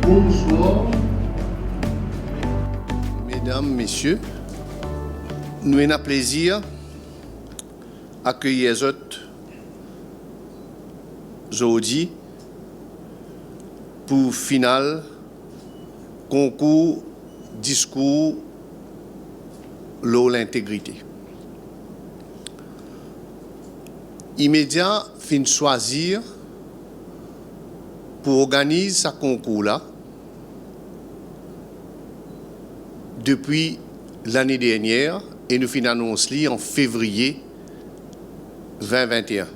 Bonsoir. Mesdames, Messieurs, nous avons plaisir d'accueillir aujourd'hui pour final concours discours l'intégrité. Immédiat fin choisir pour organiser ce concours-là depuis l'année dernière et nous finissons en février 2021.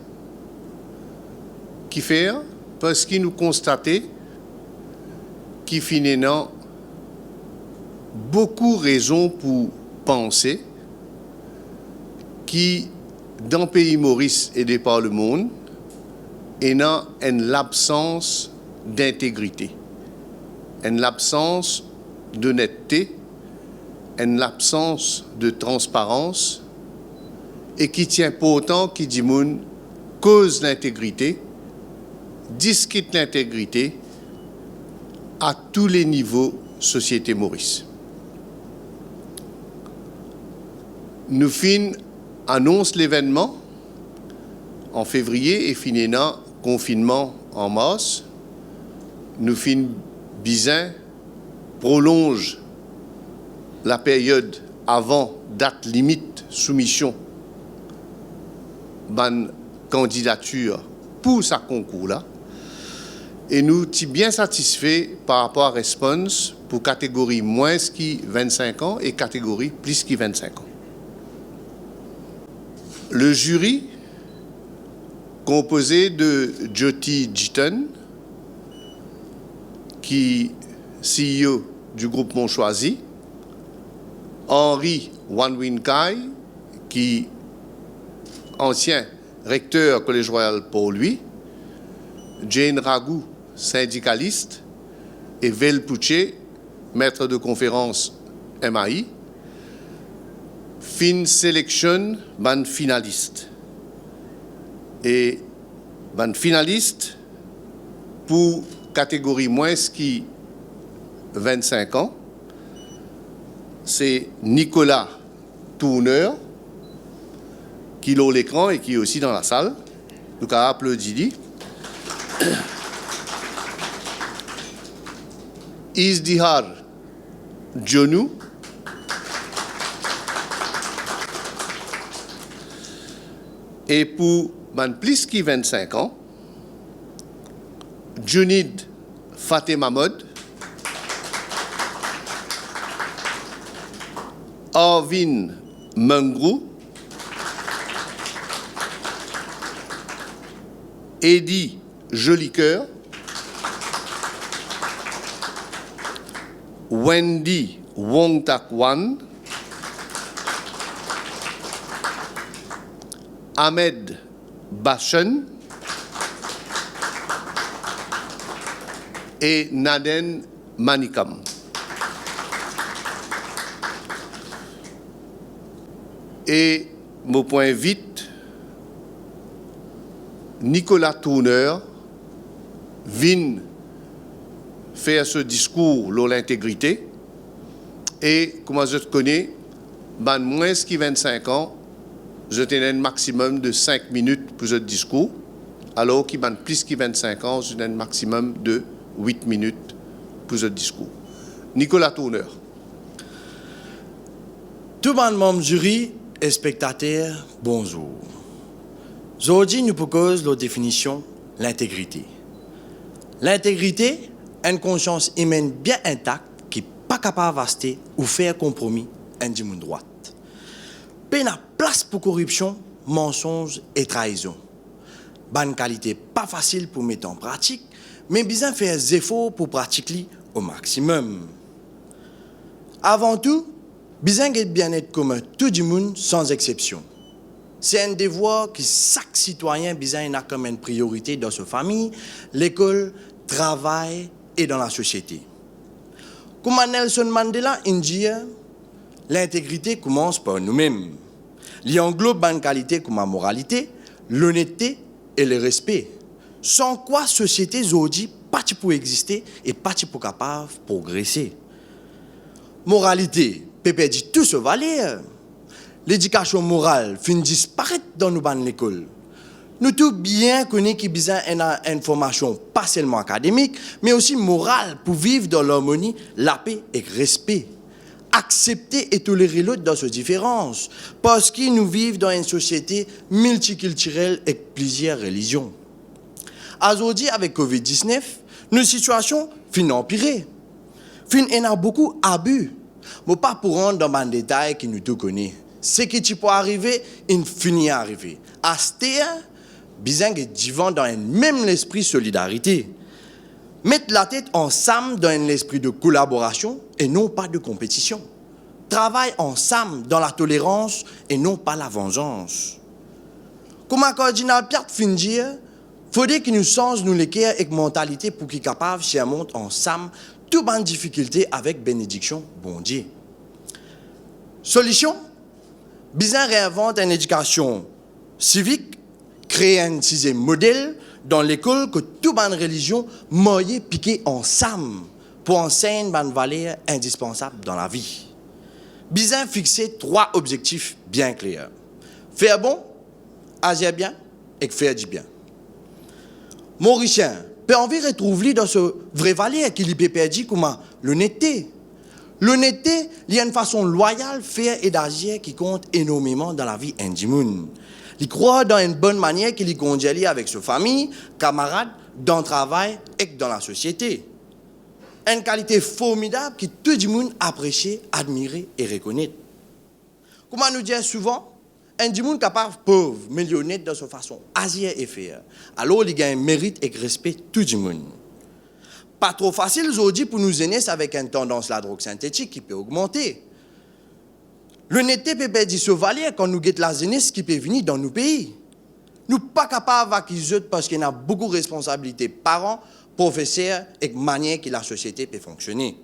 Qui fait? Parce que nous constatons qu'il finit beaucoup de raisons pour penser que dans le pays Maurice et par le monde, il y a une absence d'intégrité, une absence d'honnêteté, une absence de transparence et qui tient pourtant qui dit moun cause l'intégrité, discute l'intégrité à tous les niveaux société Maurice. Nous annonce l'événement en février et finissons confinement en mars. Nous bizin prolonge la période avant date limite soumission ban candidature pour sa concours-là. Et nous sommes bien satisfaits par rapport à réponse pour catégorie moins qui 25 ans et catégorie plus qui 25 ans. Le jury, composé de Jyoti Jitan, qui est CEO du groupe Montchoisi, Henri Wanwinkai, qui est ancien recteur Collège Royal pour lui, Jane Raghu, syndicaliste, et Vel Pouché, maître de conférence MAI, fin sélection ban finaliste. Et ban finaliste pour catégorie moins qui 25 ans, c'est Nicolas Tourneur, qui est à l'écran et qui est aussi dans la salle. Donc, à applaudir. Izdihar Djonou, et pour plus qui 25 ans, Junid Fatima Mod, Arvin Mengrou, Eddie Jolicoeur, Wendy Wongtakwan, Ahmed Bachen et Naden Manikam. Et mon point vite, Nicolas Tourneur vient faire ce discours sur l'intégrité et, comme je te connais, ban moins qui 25 ans, je tenais un maximum de 5 minutes pour ce discours, alors qu'il ban plus qui 25 ans, je tenais un maximum de 8 minutes pour ce discours. Nicolas Tourneur. Tout le monde, jury et spectateurs, bonjour. Aujourd'hui, nous proposons la définition l'intégrité. L'intégrité est une conscience humaine bien intacte qui n'est pas capable de rester ou faire compromis en droite. Pas de place pour corruption, mensonge et trahison. Bonne qualité pas facile pour mettre en pratique, mais besoin faire des efforts pour pratiquer au maximum. Avant tout, besoin de bien-être commun tout le monde sans exception. C'est un devoir que chaque citoyen a comme une priorité dans sa famille, l'école, le travail et dans la société. Comme Nelson Mandela dit, l'intégrité commence par nous-mêmes. Il englobe une qualité comme la moralité, l'honnêteté et le respect. Sans quoi la société aujourd'hui pas pour exister et pas pour capable de progresser. Moralité, Pépé dit tout se valait. L'éducation morale finit disparaître dans nos bancs l'école. Nous tous bien connaissons qu'il y a besoin d'une information pas seulement académique, mais aussi morale pour vivre dans l'harmonie, la paix et le respect. Accepter et tolérer l'autre dans ses différences, parce que nous vivons dans une société multiculturelle avec plusieurs religions. Aujourd'hui, avec Covid-19, nos situations finissent empirer. Il y a beaucoup d'abus. Mais pas pour rentrer dans les détails qui nous tous connaissons. Ce qui peut arriver, il finit à arriver. À ce temps, besoin de vivre dans un même esprit de solidarité. Mettre la tête ensemble dans un esprit de collaboration et non pas de compétition. Travailler ensemble dans la tolérance et non pas la vengeance. Comme un cardinal Pierre fin dire, il faudrait que nous changions nous l'équerre avec mentalité pour qu'ils soient capables de surmonter ensemble toutes les difficultés avec bénédiction, bon Dieu. Solution? Besoin réinventer une éducation civique, créer un système modèle dans l'école que toutes les religions moyen piquer ensemble pour enseigner une valeur indispensable dans la vie. Besoin fixer 3 objectifs bien clairs. Faire bon, agir bien et faire du bien. Mauricien peut envie retrouver dans ce vrai valeur qu'il peut perdre comme l'honnêteté. L'honnêteté, il y a une façon loyale, faire et d'agir qui compte énormément dans la vie individuelle. Il croit dans une bonne manière qu'il y conduit avec sa famille, camarades, dans le travail et dans la société. Une qualité formidable que tout le monde apprécie, admire et reconnaît. Comme on nous dit souvent, un monde capable pauvre, mais honnête dans sa façon, agir et faire. Alors il gagne mérite et respect tout le monde. Pas trop facile aujourd'hui pour nous aînés avec une tendance à la drogue synthétique qui peut augmenter. L'honnêteté peut perdre ce valeur quand nous guettons la jeunesse qui peut venir dans nos pays. Nous ne sommes pas capables d'accuser parce qu'il y a beaucoup de responsabilités, parents, professeurs et manière que la société peut fonctionner.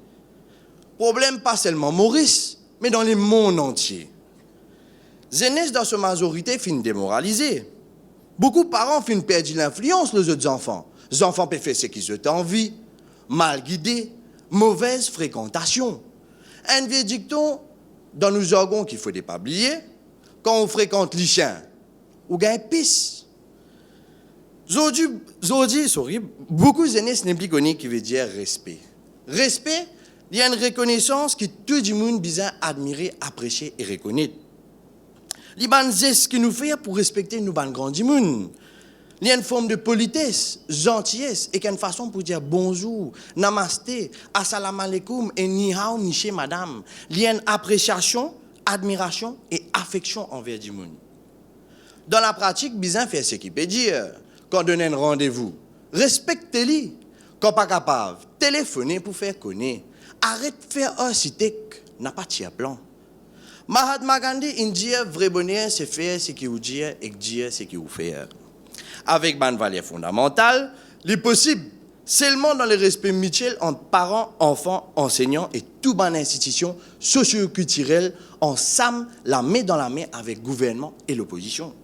Problème pas seulement Maurice, mais dans le monde entier. Jeunesse dans sa majorité finit démoralisée. Beaucoup de parents finissent perdre l'influence des autres enfants. Les enfants peuvent faire ce qu'ils ont envie, mal guidés, mauvaise fréquentation. Un vieux dicton dans nos jargons qu'il ne faut pas oublier, quand on fréquente les chiens, on gagne pisse. Aujourd'hui, beaucoup de jeunesses n'ont plus connu qui veut dire respect. Respect, il y a une reconnaissance que tout le monde besoin admirer, apprécier et reconnaître. Les bonnes gestes que nous faisons pour respecter nos bonnes grands du monde. Il y a une forme de politesse, gentillesse et une façon pour dire bonjour, namasté, assalamu alaikum et ni hao, ni chez madame. Il y a une appréciation, admiration et affection envers du monde. Dans la pratique, besoin faire ce qu'il peut dire. Quand donner un rendez-vous, respectez-les. Quand pas capable, téléphonez pour faire connaître. Arrête de faire un cité, n'a pas de plan. Mahatma Gandhi, il dit vrai bonheur, c'est faire ce qu'il vous dit et dire ce qu'il vous fait. Avec une valeur fondamentale, il est possible seulement dans le respect mutuel entre parents, enfants, enseignants et toutes les institutions socio-culturelles ensemble, la main dans la main avec le gouvernement et l'opposition.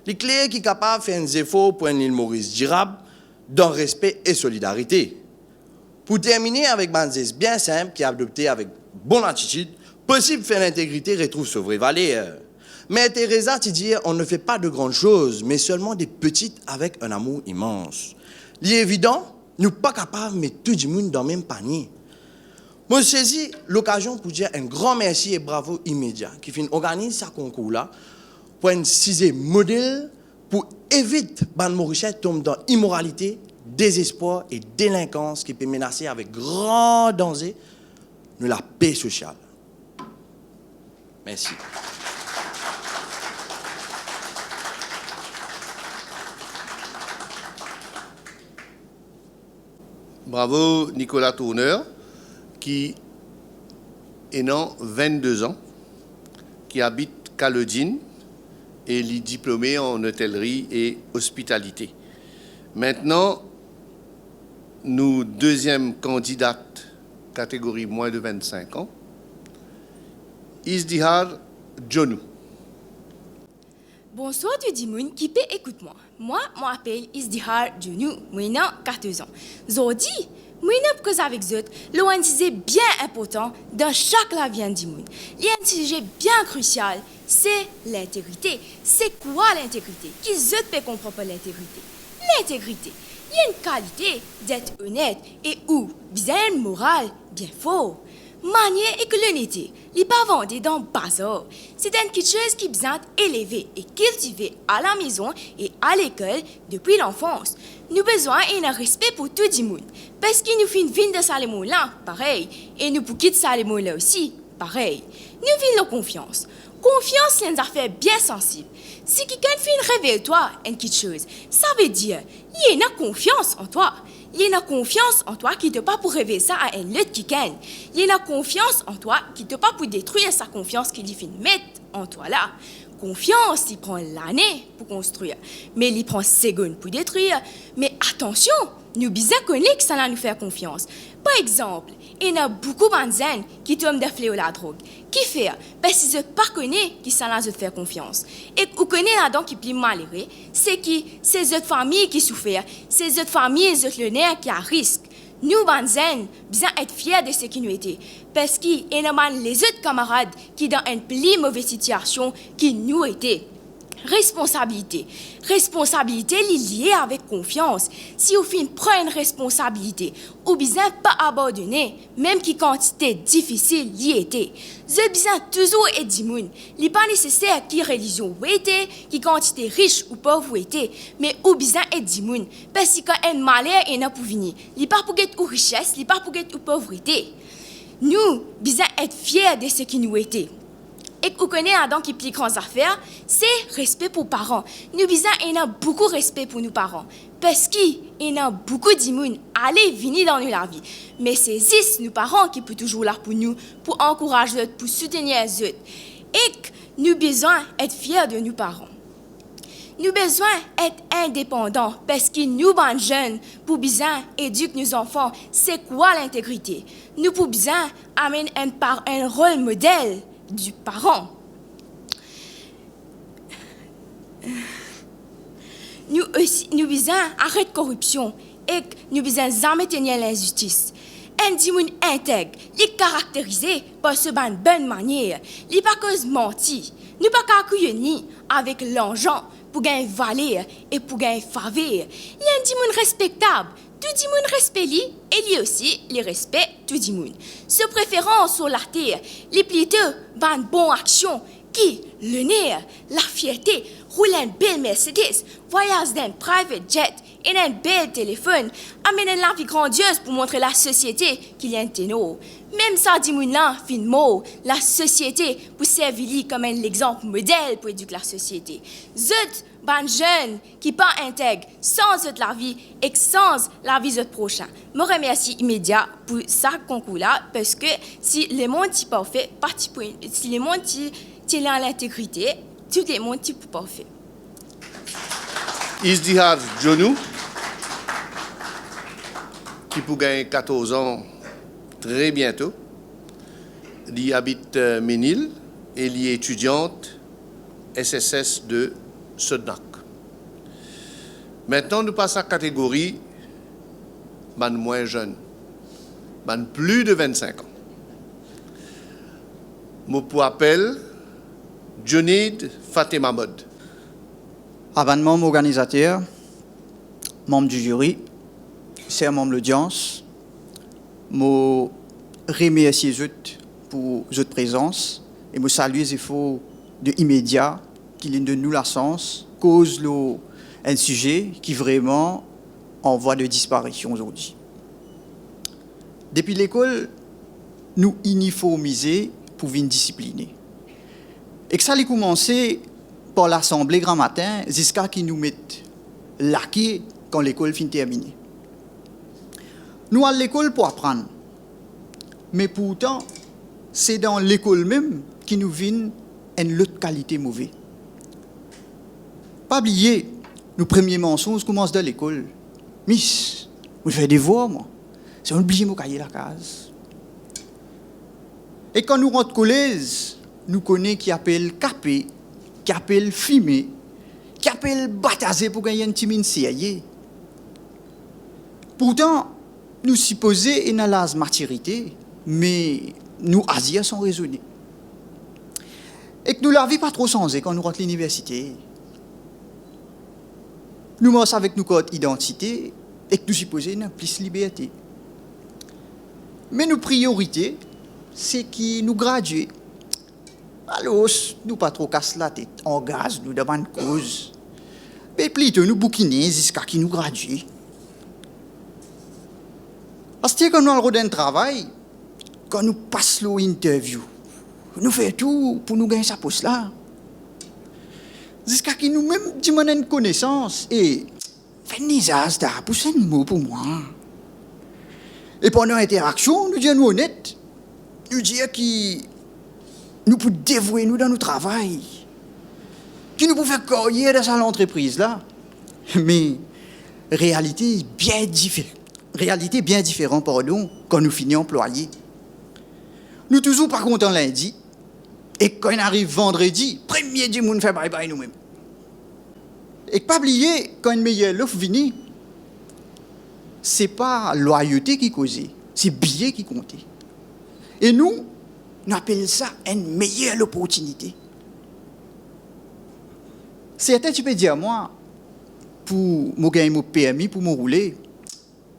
Les clés qui sont capables de faire des efforts pour une île Maurice durable dans respect et solidarité. Pour terminer avec un geste bien simple qui est adopté avec bonne attitude, possible de faire l'intégrité retrouve sa vraie valeur. Mais Teresa, tu dis, on ne fait pas de grandes choses, mais seulement des petites avec un amour immense. Il est évident, nous ne sommes pas capables de mettre tout le monde dans le même panier. Moi, je saisis l'occasion pour dire un grand merci et bravo immédiat qui organise ce concours-là pour un sixième modèle pour éviter que les Mauriciens tombent dans l'immoralité, désespoir et délinquance qui peut menacer avec grand danger la paix sociale. Merci. Bravo Nicolas Tourneur, qui est né 22 ans, qui habite Caledine et est diplômé en hôtellerie et hospitalité. Maintenant, nous deuxième candidate catégorie moins de 25 ans, Isdihar Jonou. Bonsoir tout le monde qui peut écoute-moi. Moi, je m'appelle Izdihar Djounou, moi j'ai 14 ans. Aujourd'hui, moi j'ai cause avec vous, un sujet bien important dans chaque la vie du monde. Il y a un sujet bien crucial, c'est l'intégrité. C'est quoi l'intégrité? Qui peut comprendre l'intégrité? L'intégrité, il y a une qualité d'être honnête et ou bien une morale bien fort. Manier et que l'honnêteté, les pas vendus dans le bazar. C'est quelque chose qui besoin élevé et cultivé à la maison et à l'école depuis l'enfance. Nous avons besoin d'un respect pour tout le monde. Parce qu'il nous fait une vie de Salomon là, pareil. Et nous pour quitter Salomon là aussi, pareil. Nous vivons la confiance. Confiance, c'est une affaire bien sensible. Si quelqu'un fait une révèle-toi en quelque chose, ça veut dire il y a confiance en toi. Il y a confiance en toi qui te pas pour révéler ça à un autre quelqu'un. Il y a confiance en toi qui te pas pour détruire sa confiance qu'il fait mettre en toi là. Confiance, il prend l'année pour construire, mais il prend seconde pour détruire. Mais attention, nous bien connaître que ça va nous faire confiance. Par exemple, il y a beaucoup de gens qui tombent de fléau la drogue. Qui fait? Parce qu'ils ne pas connaissent qui ça va nous faire confiance. Et vous connaissez là-dedans qui est malheureux, c'est qui ces autres familles qui souffrent, ces autres familles, ces autres nerfs qui à risque. Nous, Banzen, bien être fiers de ce qui nous était. Parce qu'il y a les autres camarades qui dans une plus mauvaise situation qui nous étaient. Responsabilité. Responsabilité liée avec confiance. Si vous finissez prendre une responsabilité, ou bien pas abandonner, même qui quantité difficile y était. Vous bien toujours être du monde. Il n'est pas nécessaire qui religion ou était, qui quantité riche ou pauvre ou était, mais ou bien être du monde. Parce que quand un malheur est là pour venir, il n'est pas pour être ou richesse, il n'est pas pour être ou pauvreté. Nous, bien être fiers de ce qui nous était. Et vous connaissez donc qui plus grandes affaires, c'est respect pour les parents. Nous avons beaucoup de respect pour nos parents. Parce qu'il y a beaucoup de monde aller venir dans la vie. Mais c'est juste nos parents qui peuvent toujours là pour nous, pour encourager, pour soutenir les autres. Et nous avons besoin d'être fiers de nos parents. Nous avons besoin d'être indépendants parce que nous, les jeunes, pour bien éduquer nos enfants, c'est quoi l'intégrité? Nous pouvons bien amener un rôle modèle du parent. Nous besoin arrêter la corruption et nous besoin jamais tenir l'injustice. Un monde intègre, il est caractérisé par ce bonne manière. Il n'est pas cause menti. Nous pas calculer avec l'argent pour gagner valeur et pour gagner faveur. Il y a un monde respectable. Tout le monde respecte lui et lui aussi les respect tout le monde. Ce préférence sur la terre, les plutôt bonne bonne action qui l'honneur, la fierté, rouler un bel Mercedes, voyage dans un private jet et un bel téléphone, amener la vie grandiose pour montrer la société qu'il y a un ténor. Même ça dit moun là, fin mot, la société pour servir comme un exemple modèle pour éduquer la société. Zut, ban jeunes qui pas intègre sans la vie et sans la vie de prochain. Je remercie immédiat pour ça concours là parce que si le monde est parfait, si le monde est à l'intégrité, tout le monde est parfait. Izdihar Djounou, qui pour gagner 14 ans très bientôt, il habite Ménil et il est étudiante SSS de Sodnak. Maintenant, nous passons à la catégorie moins jeune, plus de 25 ans. Mon pour appel, Junid Fatima Mod. Avant membre organisateur, membre du jury, c'est membre de l'audience, je remercie pour votre présence et je salue les efforts de immédiat qui viennent de nous la sens, cause un sujet qui vraiment en voie de disparition aujourd'hui. Depuis l'école, nous uniformiser pour venir discipliner. Et que ça a commencé par l'assemblée grand matin jusqu'à qui nous mettent laqué quand l'école finit terminée. Nous allons à l'école pour apprendre. Mais pourtant, c'est dans l'école même qui nous vient une autre qualité mauvaise. Pas oublier, nos premiers mensonges commencent dans l'école. Miss, je fais des devoirs, moi. C'est oublié mon cahier la case. Et quand nous rentrons au collège, nous connaissons qui appelle capé, qui appelle fumer, qui appelle bataser pour gagner un petit mine CIA. Pourtant, nous supposons une la maturité, mais nous Asiens sont raisonnés. Et que nous la vie pas trop changé quand nous rentrons à l'université. Nous marchons avec nos codes identité et que nous supposons une plus liberté. Mais nos priorités, c'est qui nous graduer. Alors, nous pas trop casse la tête, en gaz, nous devons une cause. Mais plutôt nous bouquiner jusqu'à qui nous graduer. Parce que quand nous allons dans le travail, quand nous passons l'interview, nous faisons tout pour nous gagner sa poste là. Jusqu'à qui nous-mêmes demandons une connaissance et faisons un usage pour un mot pour moi. Et pendant l'interaction, nous disons honnête, nous disons que nous pouvons dévouer nous dans notre travail, que nous pouvons faire carrière dans l'entreprise là. Mais réalité bien différente, quand nous finissons employés. Nous toujours pas contents lundi, et quand il arrive vendredi, premier du monde fait bye-bye nous-mêmes. Et pas oublier, quand une meilleure l'offre vient, c'est pas loyauté qui causait, c'est billet qui comptait. Et nous appelons ça une meilleure opportunité. Certains, tu peux dire, moi, pour me gagner mon permis, pour me rouler,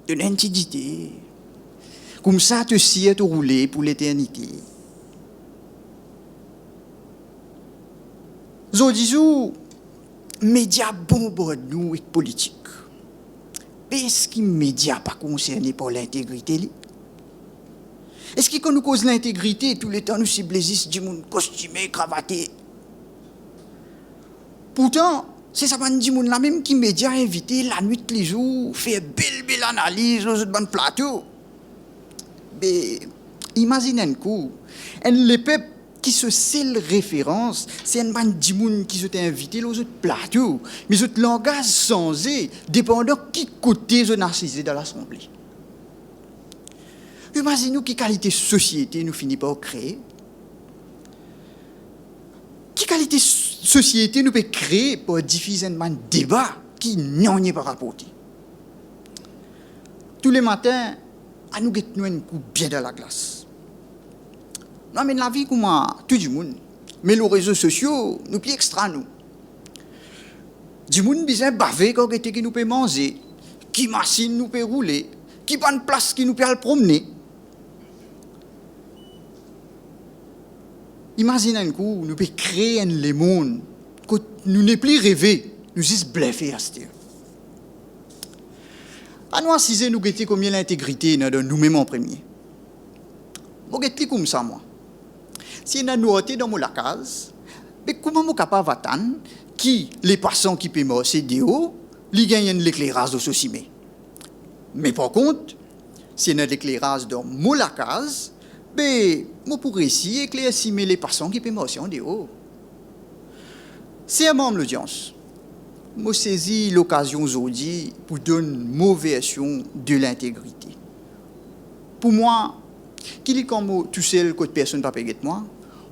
de l'entité. Comme ça, tu sais te rouler pour l'éternité. Aujourd'hui, les médias bombardent nous avec politique. Est-ce que les médias pas concernés par l'intégrité? Est-ce que quand nous cause l'intégrité, tout le temps nous ciblons du monde costumé, cravaté? Pourtant, c'est ça du monde là même qui médias invité la nuit tous les jours, fait belle analyse aux autres plateaux. Mais imaginez un coup, les peuples qui se seule référence, c'est un bande de monde qui sont invités aux autres plateaux, mais les autres langages changés, dépendant qui côté ils narcisés dans l'Assemblée. Imaginez-nous quelle qualité de société nous finissons par créer. Quelle qualité de société nous peut créer pour diffuser un débat qui n'y est pas rapporté. Tous les matins, à nous guetter un coup bien dans la glace. Non, mais la vie, comme tout le monde, mais les réseaux sociaux, nous plus extra, nous. Du monde besoin baver quand qui nous peut manger, qui machine nous peut rouler, qui prend place qui nous peut promener. Imaginez un coup, nous pouvons créer un monde que nous n'est plus rêvé, nous juste bluffer à ce temps. À nous assiser, nous guetter combien l'intégrité dans nous-mêmes en premier. Vous guettez comme ça, moi. Si nous avons dans mon case, mais comment nous capable d'attendre qui les passants qui peuvent me CDO, ils gagnent l'éclairage de ce cimé. Mais par contre, si nous avons l'éclairage dans mon case, mais je pourrais essayer d'éclairer les passants qui peuvent me CDO. C'est un membre de l'audience. Je saisis l'occasion aujourd'hui pour donner une mauvaise version de l'intégrité. Pour moi, qui est comme tout seul que personne ne peut payer moi,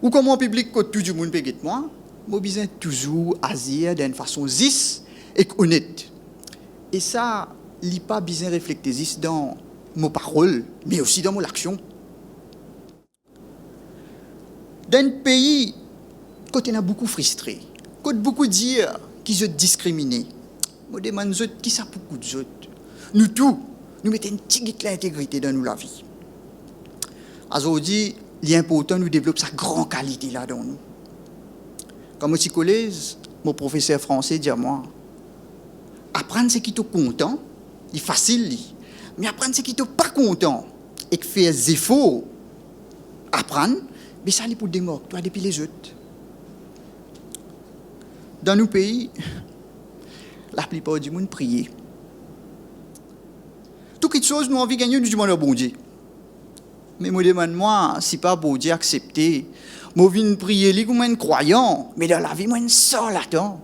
ou comme en public que tout le monde paye moi, je besoin toujours agir d'une façon juste et honnête. Et ça, il n'est pas besoin de refléter dans mes paroles, mais aussi dans mon action. Dans un pays, quand on a beaucoup frustré, quand beaucoup dire qui sont discriminés, je demande qui ça pour beaucoup d'autres. Nous tous, nous mettons une petite l'intégrité dans la vie. Aujourd'hui, il est important de nous développer sa grande qualité là dans nous. Comme au collège, mon professeur français dit à moi, apprendre ce qui est content, c'est facile, mais apprendre ce qui n'est pas content et faire des efforts, apprendre, mais ça c'est pour des morts, toi depuis les autres. Dans nos pays, la plupart du monde prie. Toutes les choses nous envie de gagner, nous demandons au bon Dieu. Mais je me demande, si pas bon Dieu accepté, je viens prier comme un croyant, mais dans la vie, je sors là-dedans.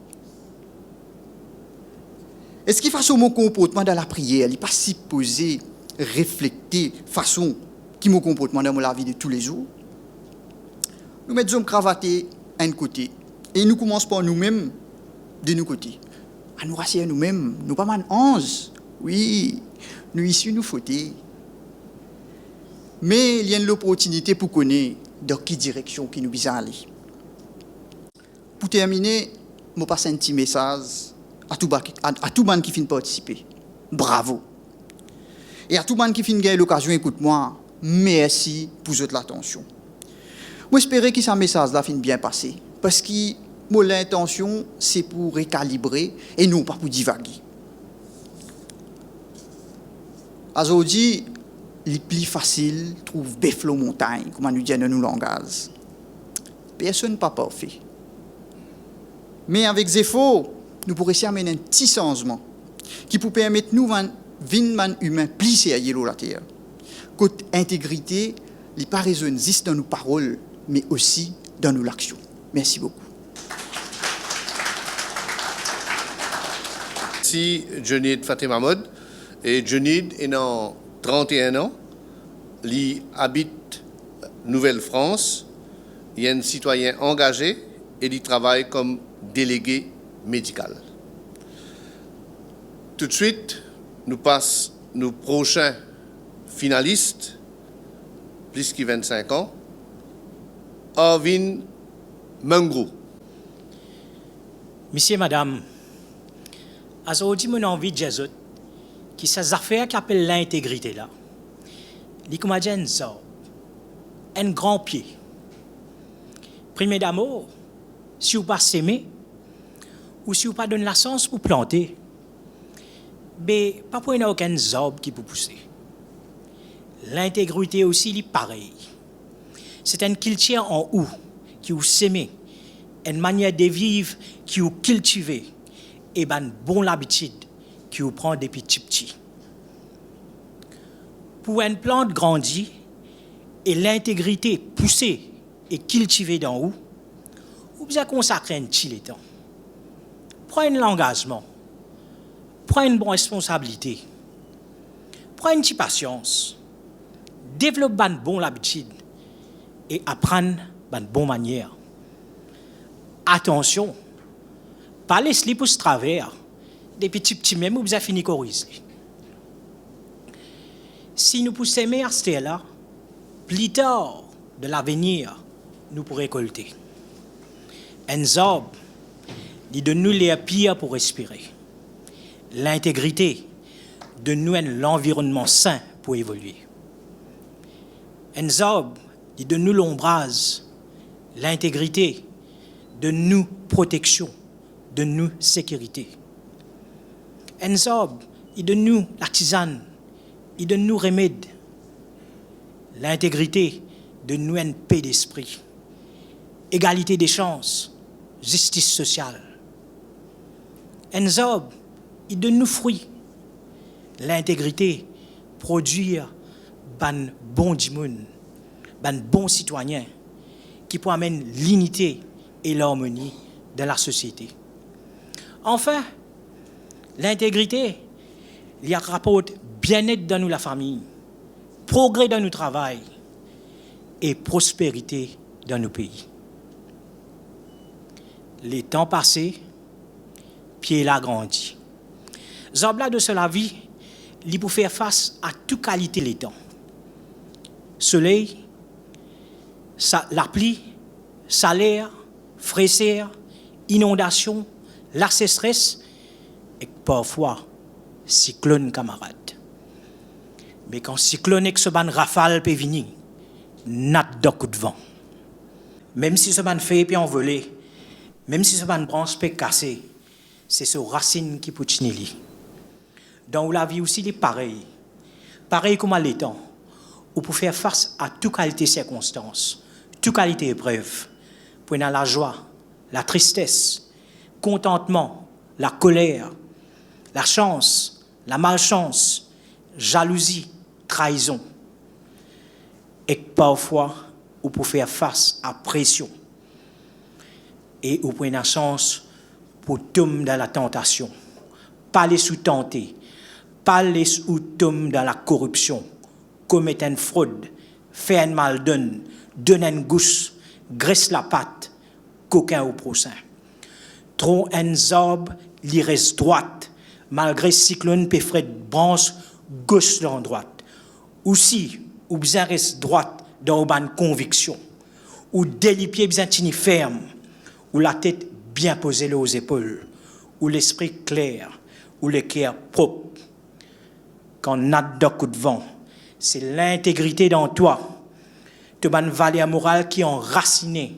Est-ce qu'il façon mon comportement dans la prière, il n'est pas supposé refléter façon qui mon comportement dans la vie de tous les jours? Nous mettons cravaté à un côté et nous commençons par nous-mêmes de nos côtés. À nous rassurer nous-mêmes, nous pas mal 11. Oui, nous ici nous fauter. Mais il y a une opportunité pour connaître dans quelle direction qui nous vise à aller. Pour terminer, je passe un petit message à tout le monde qui finit participer. Bravo. Et à tout le monde qui finit gagner l'occasion, écoute-moi, merci pour votre attention. Moi, j'espère que ce message-là finit bien passer. Parce que l'intention, c'est pour récalibrer et non pas pour divaguer. Aujourd'hui, les plus faciles trouvent Befflo montagne, comme on nous dit dans nos langages. Personne n'est pas parfait. Mais avec Zéphor, nous pourrions essayer d'amener un petit changement qui peut permettre nous de vivre humain plus sérieux sur la terre. Côté intégrité, les pas raisonnent juste dans nos paroles, mais aussi dans nos actions. Merci beaucoup. Merci, Junid Fatima Mod. Et Junid est dans 31 ans. Il habite Nouvelle-France. Il est un citoyen engagé et il travaille comme délégué médical. Tout de suite, nous passons nos prochains finalistes, plus que 25 ans. Arvin Mungro. Monsieur, madame, aujourd'hui, mon envie de Jésus, qui ces affaires qui appellent l'intégrité là, il comme un grand pied. Premier d'amour, si vous pas s'aimer, ou si vous pas donner la chance pour planter, ben pas pour aucun arbre qui peut pousser. L'intégrité aussi est pareil. C'est une culture en haut qui vous s'aimer, une manière de vivre qui vous cultiver et une bonne habitude qui vous prend depuis petit. Pour une plante grandir et l'intégrité poussée et cultivée d'en haut, vous devez consacrer un petit temps. Prenez l'engagement, prenez une bonne responsabilité, prenez une petite patience, développez une bonne habitude et apprendre une bonne manière. Attention, pas laisser pour ce travers, des petits même, vous avez fini corriger. Si nous poussons aimer à ce là, plus tard de l'avenir, nous pourrons récolter. Un arbre, il donne nous les pires pour respirer. L'intégrité donne nous l'environnement sain pour évoluer. Un arbre, il donne nous l'ombrage. L'intégrité donne nous protection, donne nous sécurité. Un arbre, il donne nous la tisane, il donne nous remède. L'intégrité donne nous une paix d'esprit, égalité des chances, justice sociale. Un arbre, il donne nous fruits. L'intégrité produit un bon dimoun, un bon citoyen qui peut amener l'unité et l'harmonie dans la société. Enfin, l'intégrité, il y a rapporte bien-être dans nous la famille, progrès dans nos travail et prospérité dans nos pays. Les temps passés, pied l'a grandi. Zobla de cela vie, il peut faire face à toute qualité les temps. Soleil, la pluie, salaire, fraîcheur, inondation, la sécheresse et parfois cyclone camarade. Mais quand cyclone et que ce ban rafale peut venir, nat de coup de vent. Même si ce ban fait puis envolé, même si ce ban branche peut casser, c'est ce racine qui peut tenir. Dans la vie aussi, il est pareil. Pareil comme à l'étang, où pour faire face à toute qualité de circonstances, toute qualité d'épreuve, pour dans la joie, la tristesse, contentement, la colère, la chance, la malchance, jalousie, trahison. Et parfois, ou pour faire face à pression. Et ou pour une chance pour tomber dans la tentation. Pas les sous-tenter, pas les sous-tomber dans la corruption, commettre une fraude, faire un mal donner une gousse, graisse la patte, coquin au prochain. Trop un zob, li reste droite, malgré cyclone pe fret branche gauche dans droite. Aussi, ou bien reste droite dans une conviction, ou les pieds bien tini ferme, ou la tête bien posée aux épaules, ou l'esprit clair, ou le cœur propre. Quand on a de coup de vent, c'est l'intégrité dans toi, de une valeur morale qui est enracinée,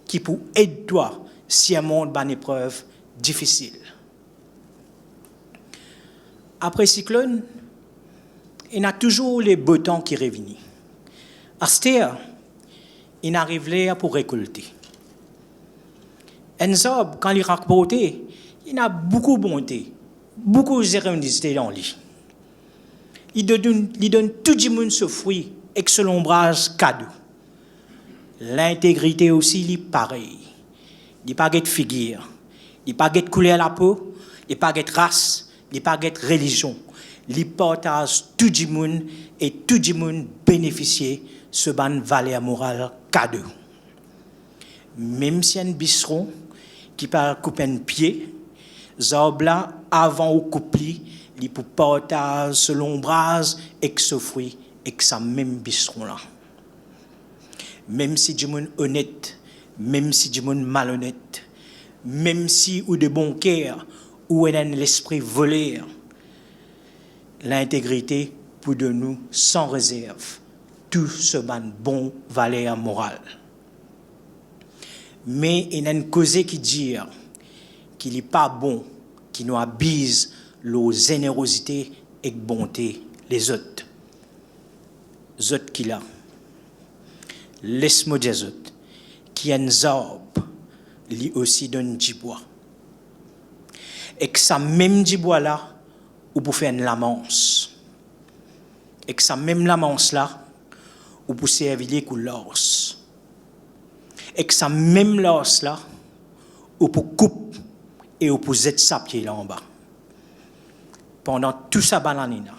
qui peut aider toi si un monde ban épreuve difficile. Après cyclone, il y a toujours les beaux temps qui reviennent. À cette heure, il arrive là pour récolter. Un zob, quand il rapporte, il a beaucoup de bonté, beaucoup de générosité dans lui. Il donne tout le monde ce fruit avec ce ombrage cadeau. L'intégrité aussi, il est pareil. Il n'y a pas de figure, il n'y a pas de couleur à la peau, il n'y a pas de race, il n'y a pas de religion. Il partage tout le monde et tout le monde bénéficie de ce ban valeur morale cadeau. Même si un bicheron qui parle couper un pied, Zobla, avant au coupli, il peut partager ce l'ombrage et ce fruit et ça même bicheron là. Même si du monde honnête, même si du monde malhonnête, même si ou de bon cœur, ou un l'esprit voleur, l'intégrité pour de nous sans réserve tout ce bon valeur morale. Mais il y a une cause qui dit qu'il n'est pas bon, qui nous abuse la générosité et la bonté les autres. Les autres qui là. Laisse-moi dire les autres. Qui a un arbre, lui aussi donne du bois. Et que ça même du bois là, ou pour faire une lamance. Et que ça même lamance là, ou pour servir comme l'os. Et que ça même l'os là, ou pour couper et ou pour jeter sa pied là en bas. Pendant tout ça bananina.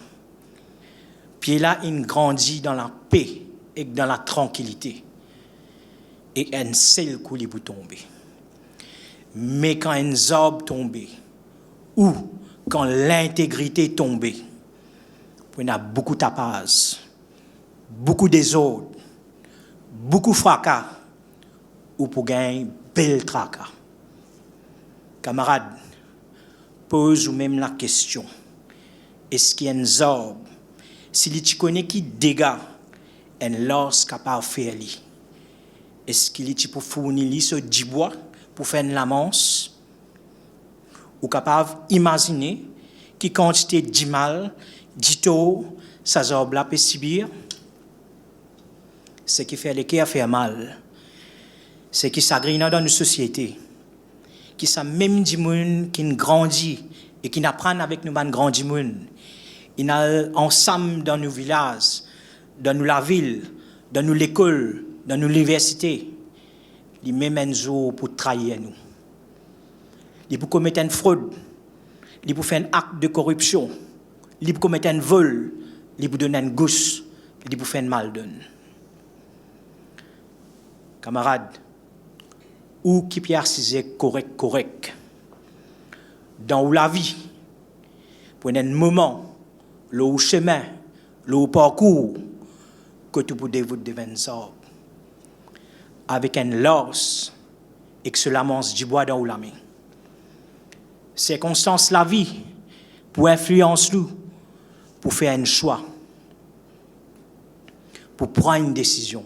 Pied là, il grandit dans la paix et dans la tranquillité. Et un seul coup, il peut tomber. Mais quand un arbre tombe, ou quand l'intégrité tombe, il y a beaucoup de tapage, beaucoup désordre, beaucoup de fracas, ou pour gagner bel tracas. Camarades, pose ou même la question, est-ce qu'il y a un arbre, si tu connais qui dégâts, un l'os capable de faire lui? Est-ce qu'il est pour fournir ce du bois pour faire une lamance? Ou capable d'imaginer qui quantité de mal, d'ito, ça zobla peut subir? Ce qui fait le cœur faire mal, c'est qui s'agrine dans une société, qui ça même du monde qui grandit et qui apprend avec nous ban grand du monde. Il a ensemble dans nos villages, dans nous la ville, dans nous l'école, dans l'université, il même un jour pour trahir nous. Il pour commettre une fraude, il pour faire un acte de corruption, il pour commettre un vol, il pour donner une gousse, il pour faire un mal donne. Camarades, ou qui peut arciser correct, dans la vie, pour un moment, le chemin, le parcours, que tu peux dévoter devant ça. Avec un lance et que cela mange du bois dans la main. Circonstance la vie pour influencer nous, pour faire un choix, pour prendre une décision,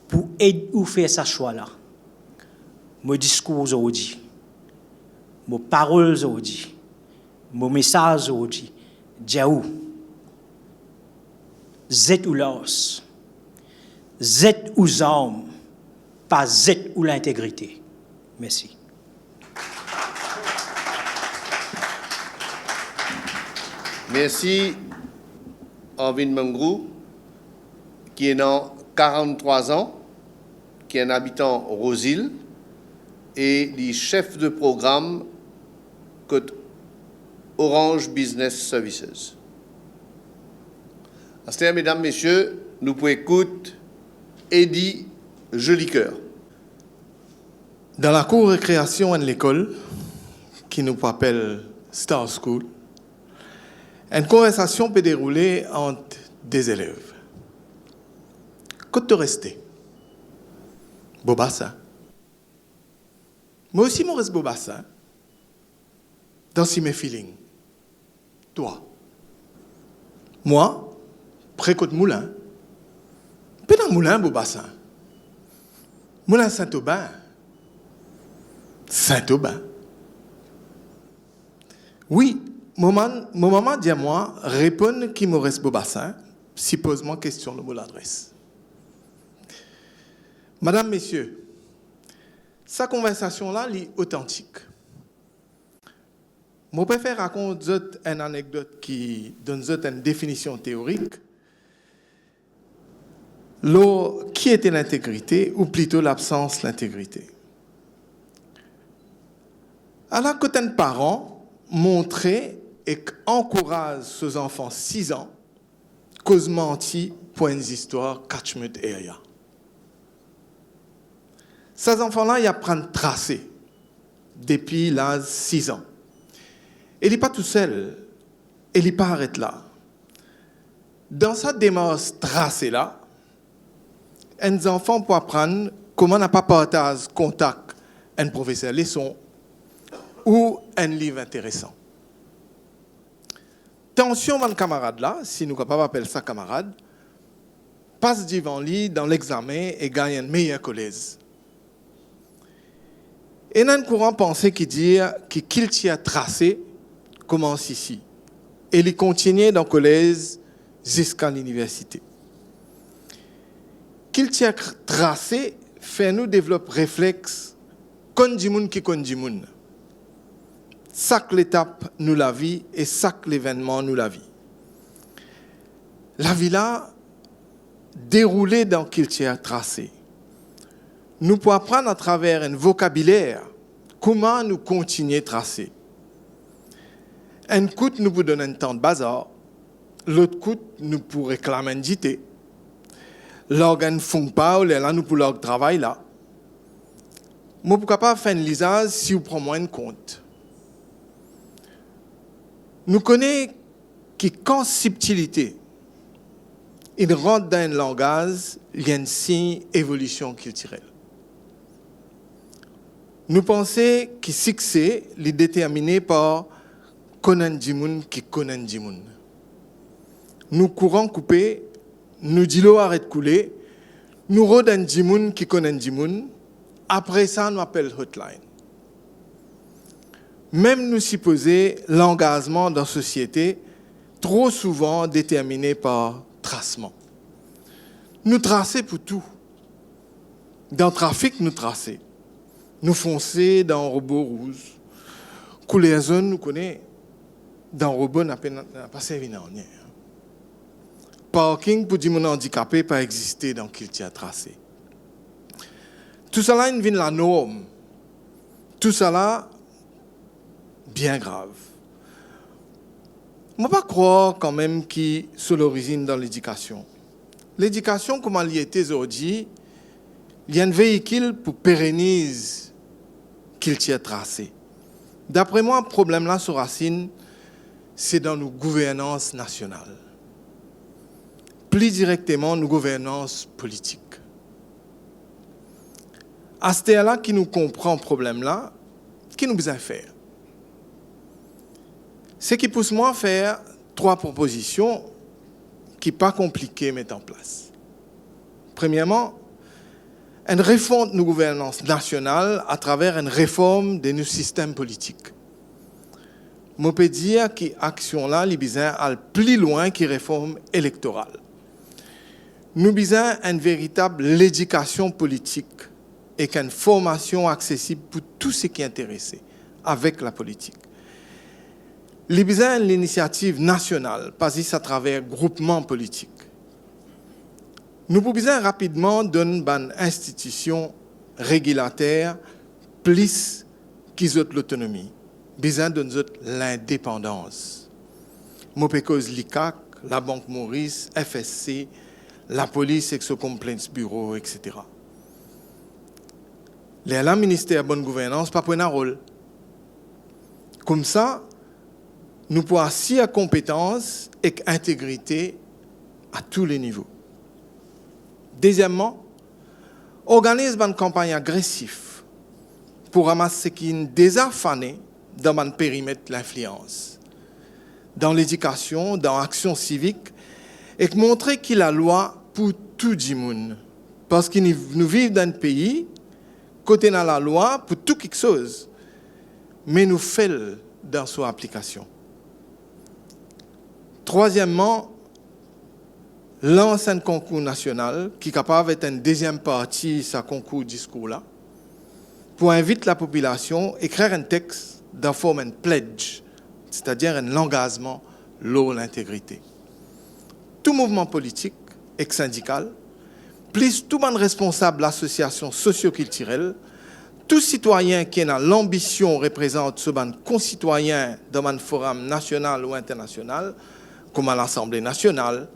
pour aider ou faire ce choix-là. Mon discours aujourd'hui, mes paroles aujourd'hui, mon message aujourd'hui, Diaou, Z ou l'os. Z ou armes, pas Z ou l'intégrité. Merci. Merci, Arvin Mangrou, qui est dans 43 ans, qui est un habitant Rosil et le chef de programme côté Orange Business Services. C'est-à-dire, mesdames, messieurs, nous pouvons écouter Eddie Jolicoeur. Dans la cour récréation de l'école, qui nous appelle Star School, une conversation peut dérouler entre des élèves. Quand tu restes, Bobassa. Moi aussi, je reste Bobassa. Dans mes feelings. Toi. Moi, près-côte Moulin. Peu dans Moulin, Bobassa. Moulin Saint-Aubin. Saint-Aubin. Oui, mon maman dit à moi, réponds qui me reste Bobassin, si pose-moi question, le mot l'adresse. Madame, messieurs, sa conversation-là est authentique. Je préfère raconter une anecdote qui donne une définition théorique. Qui était l'intégrité, ou plutôt l'absence de l'intégrité. Alors, quand un parent montrait et encourage ses enfants 6 ans, cause menti pour une histoire, catchment area. Ces enfants-là, ils apprennent à tracer depuis l'âge 6 ans. Il n'est pas tout seul, il n'est pas arrêté là. Dans sa démarche tracée-là, un enfant peut apprendre comment n'a pas partage contact un professeur leçon ou un livre intéressant. Attention, mon camarade là, si nous ne pouvons pas appeler ça camarade, passe devant lui dans l'examen et gagne un meilleur collège. Et il y a un courant pensée qui dit qu'il tient tracé commence ici. Et il continue dans le collège jusqu'à l'université. Qu'il tient tracé fait nous développer réflexe comme du monde qui connaît du monde. Chaque étape nous la vit et chaque événement nous la vit. La vie là, déroulée dans qu'il tient tracé. Nous pouvons apprendre à travers un vocabulaire comment nous continuer à tracer. Un coup, nous vous donne un temps de bazar. L'autre coup, nous pour réclamer un JT. L'organe ne font pas, ou là, nous pour leur travail là. Moi, pourquoi pas faire un lisage si vous prenez moins de compte. Nous connaissons qu'en subtilité, il rentre dans un langage, il y a un signe d'évolution culturelle. Nous pensons que succès est déterminé par connaître du monde qui connaît du monde. Nous courons couper, nous disons arrête de couler, nous rodons du monde qui connaît du monde. Après ça, nous appelons hotline. Même nous supposer l'engagement dans la société, trop souvent déterminé par tracement. Nous tracer pour tout. Dans le trafic, nous tracer. Nous foncer dans un robot rouge. Couler la zone, nous connaissons. Dans le robot, n'a pas servi à rien. Parking pour des gens handicapés pas exister dans qu'il tient tracé. Tout cela vient de la norme. Tout cela bien grave. Je ne peux pas croire quand même qu'il sur l'origine dans l'éducation. L'éducation, comme elle y était aujourd'hui, il y a un véhicule pour pérenniser qu'il tient tracé. D'après moi, le problème là sur Racine, c'est dans nos gouvernances nationales. Plus directement, nos gouvernances politiques. À ce là qui nous comprend le problème là, qui nous besoin faire? Ce qui pousse moi à faire 3 propositions qui ne sont pas compliquées à mettre en place. Premièrement, une réforme de nos gouvernances nationales à travers une réforme de nos systèmes politiques. Je peux dire que l'action-là, elle besoin aller plus loin que réforme électorale. Nous besoin une véritable éducation politique et qu'une formation accessible pour tous ceux qui sont intéressés avec la politique. Il besoin d'une initiative nationale, pas juste à travers groupements politiques. Nous pouvons besoin rapidement d'une institution régulataire plus qu'ils ont l'autonomie. Besoin de l'indépendance. Je peux cause l'ICAC, la Banque Maurice, FSC, la police avec son complaints bureau, etc. Le ministère de bonne gouvernance pas prendre un rôle. Comme ça, nous pouvons assurer compétence et intégrité à tous les niveaux. Deuxièmement, organise une campagne agressive pour ramasser ce qui est déjà fané dans un périmètre l'influence, dans l'éducation, dans l'action civique, et montrer qu'il y a la loi pour tout le monde. Parce que nous vivons dans un pays, côté dans la loi, pour tout quelque chose, mais nous faisons dans son application. Troisièmement, lance un concours national qui est capable d'être une deuxième partie de ce concours discours-là, pour inviter la population à écrire un texte dans forme de pledge, c'est-à-dire un engagement pour l'intégrité. Tout mouvement politique et syndical, plus tout monde responsable d'associations socio-culturelles, tout citoyen qui a l'ambition représente ce ban concitoyen dans un forum national ou international, comme à l'Assemblée nationale,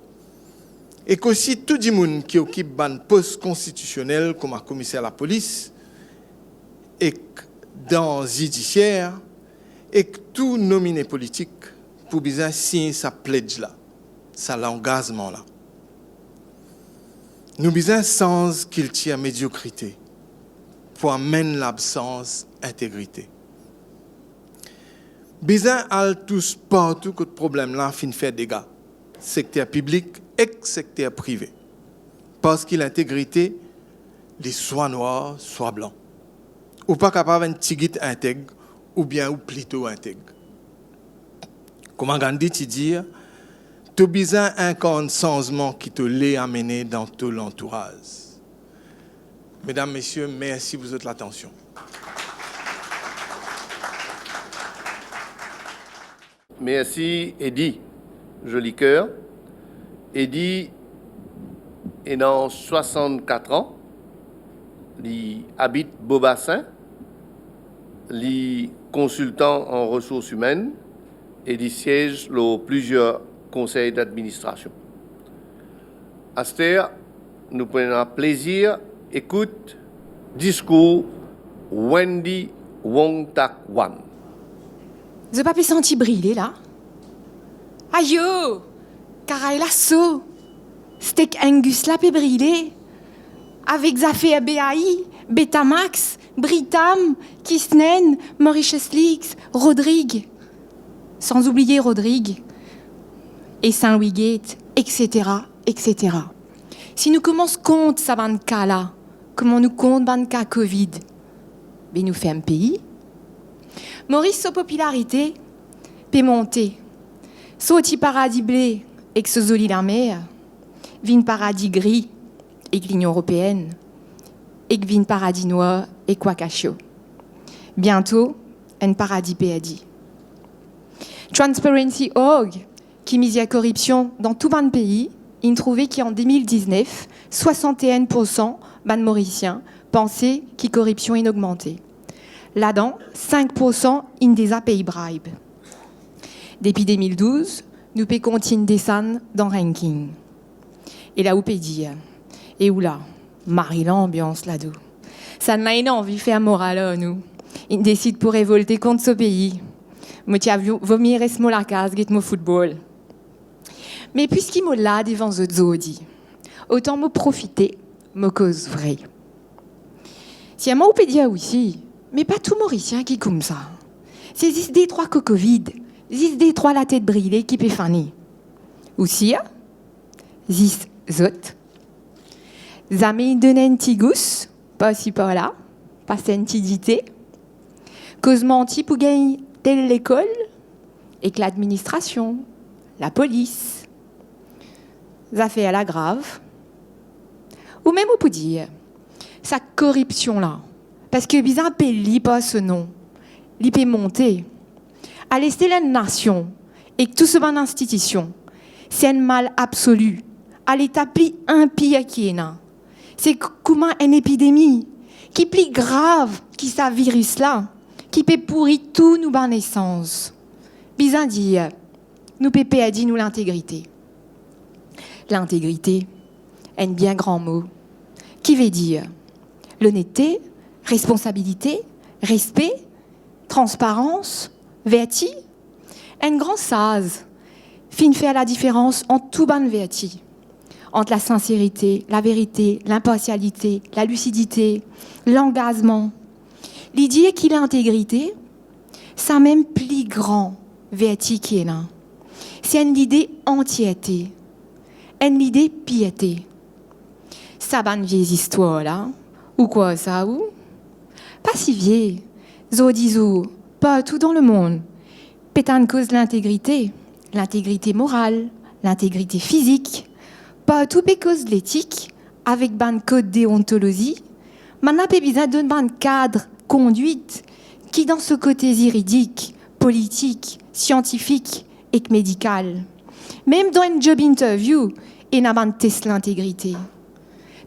et qu'aussi tout le monde qui occupe un poste constitutionnel comme un commissaire à la police, et dans le judiciaire, et que tout nominé politique pour bien signer sa pledge-là, sa engagement-là. Nous besoin sans qu'il tire médiocrité pour amener l'absence intégrité. Besoin à tous partout que le problème là fin faire dégâts, secteur public et secteur privé. Parce que l'intégrité, les soit noirs, soit blancs. Ou pas capable d'un tigit intègre, ou bien ou plutôt intègre. Comme Gandhi te dit, tu as besoin d'un changement qui te l'est amené dans tout l'entourage. Mesdames, Messieurs, merci pour votre attention. Merci, Eddy. Joli cœur. Eddy est dans 64 ans. Il habite Beaubassin. Il est consultant en ressources humaines et il siège dans plusieurs conseils d'administration. Aster, nous prenons plaisir, écoute, discours Wendy Wong Tak Wan. Je n'ai pas pu sentir briller là. Aïe, car elle a so. Steak Angus là peut briller. Avec Zafé BAI, Betamax, Britam, Kisnen, Mauritius Leaks, Rodrigue. Sans oublier Rodrigue. Et Saint-Louis Gate, etc., etc. Si nous commençons compte ça ban cas là, comment nous compte ban cas Covid, ben nous fait un pays. Maurice sa popularité peut monter. Sauti paradis blé et que ce zoli la mer, vin paradis gris et que l'Union européenne, et que vin paradis noir et quoi cacho. Bientôt, un paradis péadi. Transparency.org, qui mise la corruption dans tout ban pays, il trouvait qu'en 2019, 61% ban mauriciens pensaient que la corruption est augmentée. Là-dedans, 5% in des pays bribe. Depuis 2012, nous pouvons continuer descendre dans le ranking. Et là où peut dire, et où là, marie l'ambiance là-dedans. Ça ne m'a pas envie de faire moral, nous. Il décide pour révolter contre ce pays. Moi, tu as vu, vomir et se la case, get mon football. Mais puisqu'il m'a là devant ce zodi, autant me profiter, me cause vrai. Si à moi, on peut dire aussi, mais pas tout Mauricien qui est comme ça. C'est 10 des 3 que Covid, 10 des 3 la tête brûlée qui peut faner. Aussi, 10 autres. Zami donne tigous, pas si par là, pas sentidité. Cause menti pour gagner telle l'école, et que l'administration, la police, ça fait à la grave. Ou même on peut dire, sa corruption-là, parce que bizarre pays pas ce nom, il peut monter. À laisser la nation et que tout ce ban institution, c'est un mal absolu. À l'établir un pire qui est là. C'est comme une épidémie qui est plus grave que ce virus-là, qui peut pourrir tout nous ban naissance. Bizarre dire, nous pépé a dit nous l'intégrité. L'intégrité est un bien grand mot qui veut dire l'honnêteté, responsabilité, respect, transparence, vertu. Un grand saz fin faire la différence entre tout ban vertu, entre la sincérité, la vérité, l'impartialité, la lucidité, l'engagement. L'idée qu'il a intégrité, ça même plus grand vertu qui est là. C'est une idée entièreté, une idée piété. Ça ban vieilles histoires là, ou quoi ça ou? Pas si vieille, zodizou, partout dans le monde. Pétane cause l'intégrité morale, l'intégrité physique, partout cause l'éthique, avec ban code déontologie, maintenant pas besoin d'un ban cadre conduite qui dans ce côté juridique, politique, scientifique et médical. Même dans un job interview, il n'a pas test l'intégrité.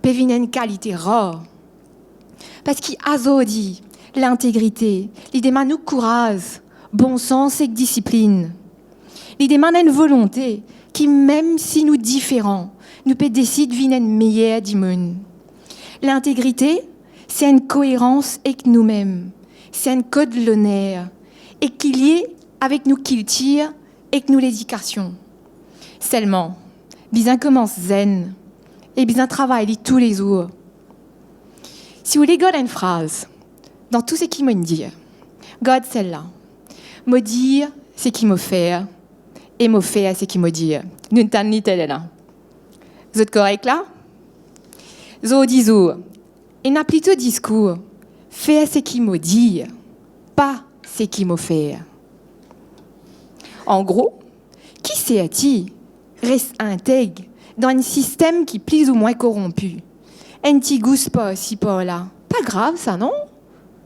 Peut venir une qualité rare. Parce qu'il a dit l'intégrité, il demande nous courage, bon sens et discipline. Il demande une volonté qui, même si nous différents, nous peut décider de venir meilleur du monde. L'intégrité, c'est une cohérence avec nous-mêmes. C'est un code de l'honneur et qu'il y ait avec nous culture et avec nous l'éducation. Seulement, bien commence zen et bien travaille tous les jours. Si vous voulez garder une phrase, dans tout ce qu'il me dit, garde celle-là. Me dire ce qu'il me fait et me faire ce qu'il me dit. Nous ne t'en ni telle là. Vous êtes correct là? Zo disou, et n'a plutôt discours, faire ce qu'il me dit, pas ce qu'il me fait. En gros, qui c'est-il reste intègre dans un système qui est plus ou moins corrompu? Un petit gousse pas si pas là. Pas grave ça, non?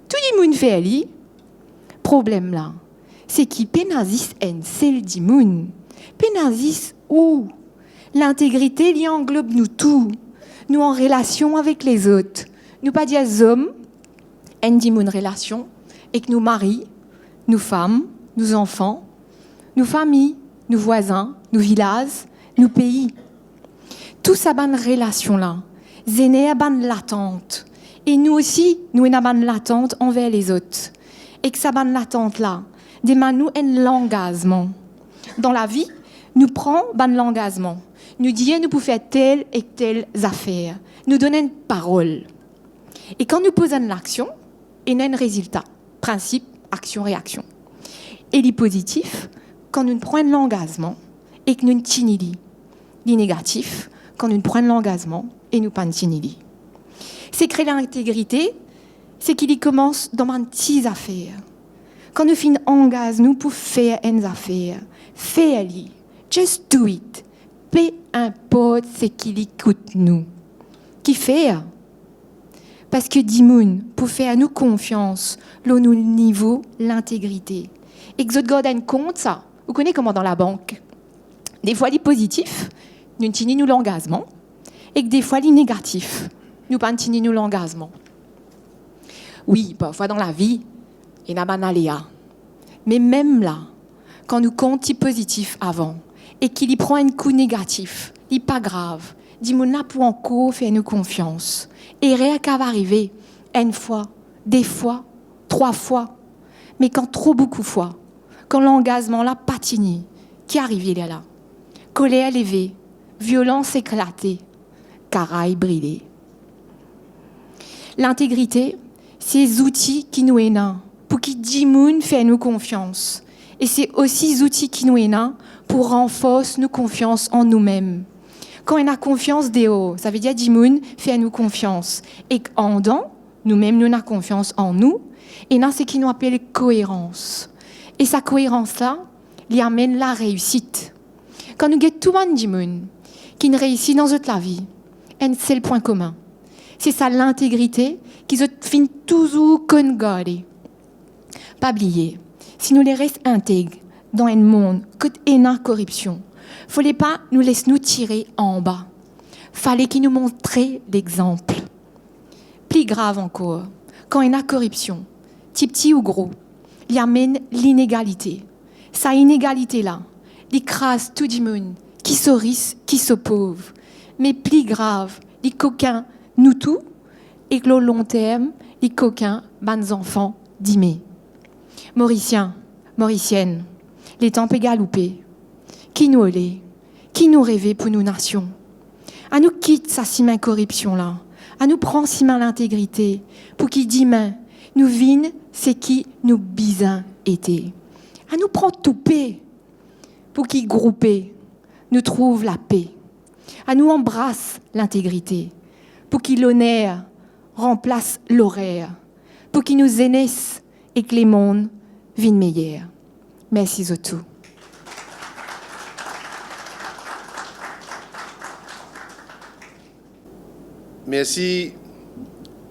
Tout le monde fait ali. Problème là, c'est qu'il pénalise un seul du monde. Pénalise où? L'intégrité lui englobe nous tous. Nous en relation avec les autres. Nous pas dire hommes, un du monde relation, et que nous maris, nous femmes, nous enfants, nous familles, nous voisins, nous villages, nous pays. Tout ça ban relation là. Zéné ban l'attente. Et nous aussi, nous avons ban l'attente envers les autres. Et que ça ban l'attente là, demande nous un l'engagement. Dans la vie, nous prenons ban l'engagement. Nous disons nous pouvons faire telle et telle affaire. Nous donnons une parole. Et quand nous posons l'action, il y a un résultat. Principe, action, réaction. Et le positif, quand nous prenons l'engagement et que nous tinili. Le négatif, quand nous prenons l'engagement et nous pas tinili. C'est créer l'intégrité, c'est qu'il y commence dans une petite affaire. Quand nous finissons engagés, nous pour faire une affaire. Fais-le. Just do it. Peu importe ce qu'il coûte nous. Qui fait? Parce que Dimoun, pour faire nous confiance, là nous niveau l'intégrité. Et que vous gardez un compte, ça, vous connaissez comment dans la banque. Des fois, les positifs, nous tenons nous l'engagement, et que des fois, les négatifs, nous pas tenons nous l'engagement. Oui, parfois dans la vie, il y a un aléa. Mais même là, quand nous comptons positif avant, et qu'il y prend un coup négatif, il n'est pas grave. Dis-moi, pour encore faire nous confiance. Et rien qu'à va arriver, une fois, des fois, 3 fois. Mais quand trop beaucoup de fois, quand l'engagement là patini, qui arrive il est là. Colère élevée, violence éclatée, caraille brûlée. L'intégrité, c'est les outils qui nous est là, pour qui Dimoun fait nous confiance. Et c'est aussi les outils qui nous est là pour renforcer nos confiance en nous-mêmes. Quand on a confiance des hauts, ça veut dire Dimoun fait nous confiance. Et en dedans, nous-mêmes, nous avons confiance en nous. Et là, c'est ce qu'on appelle cohérence. Et sa cohérence-là, lui amène la réussite. Quand nous avons tout le monde Dimoun qui réussit dans toute la vie, c'est le point commun. C'est ça l'intégrité qui se finit toujours qu'on garde. Pas oublier, si nous les restons intègres dans un monde que de corruption, fallait pas nous laisser nous tirer en bas. Fallait qu'ils nous montrent l'exemple. Plus grave encore, quand il y a corruption, petit ou gros, il amène l'inégalité. Cette inégalité-là, il écrase tout le monde, qui sont riches, qui sont pauvres. Mais plus grave, les coquins, nous tous, et que le long terme, les coquins, bans enfants, d'Imé. Mauriciens, Mauriciennes, les temps galoupés. Qui nous olé, qui nous rêvait pour nous nations. À nous quitte sa si main corruption là, à nous prend si main l'intégrité, pour qui demain nous vîne c'est qui nous bisin était. À nous prend tout paix, pour qui groupé nous trouve la paix. À nous embrasse l'intégrité, pour qui l'honneur remplace l'horaire, pour qui nous aînesse et que les mondes viennent meilleurs. Merci à tous. Merci,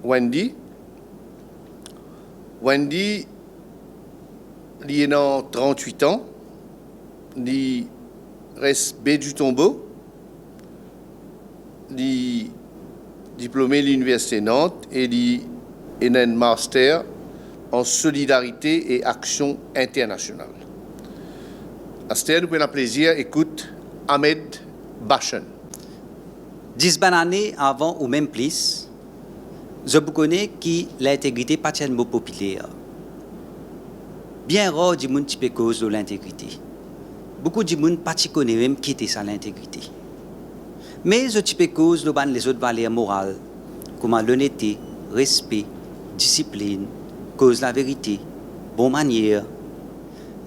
Wendy. Wendy, il a 38 ans, il reste B du tombeau, il est diplômé de l'Université Nantes et il a un master en solidarité et action internationale. À ce stade, nous avons le plaisir d'écouter Ahmed Bachan. 10 années avant ou même plus, je connais que l'intégrité n'est pas tellement populaire. Bien rare de gens qui cause de l'intégrité. Beaucoup de gens ne connaissent même qui était ça l'intégrité. Mais je peux cause de les autres valeurs morales, comme l'honnêteté, respect, discipline, cause la vérité, bonne manière.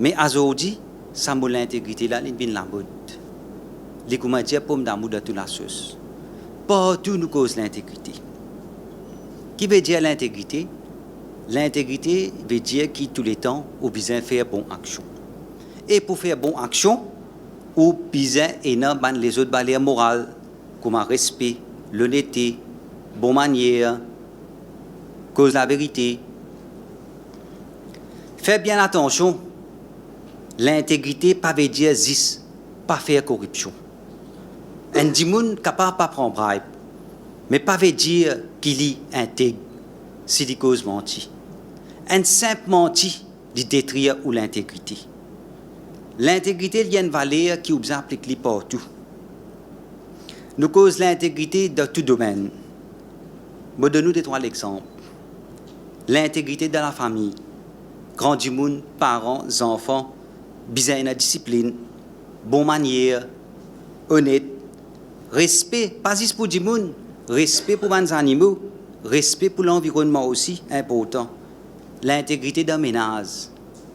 Mais aujourd'hui, ça me l'intégrité là, il vient la mode. Les comment dire pour me d'amour de toute la sauce. Partout nous cause l'intégrité. Qui veut dire l'intégrité? L'intégrité veut dire que tous les temps, on besoin de faire bonne action. Et pour faire bonne action, on besoin de les autres valeurs morales, comme le respect, l'honnêteté, bonne manière, cause la vérité. Faites bien attention, l'intégrité ne veut dire pas faire corruption. Un dimoun capable de prendre bribe, mais pas veut dire qu'il est intègre s'il est cause menti. Un simple menti de détruire ou l'intégrité. L'intégrité il y a une valeur qui vous applique partout. Nous cause l'intégrité dans tout domaine. Je donne des 3 exemples. L'intégrité de la famille, grand dimoun, parents, enfants, besoin de discipline, bonne manière, honnête. Respect, pas juste pour les gens, respect pour les animaux, respect pour l'environnement aussi, important. L'intégrité d'un ménage,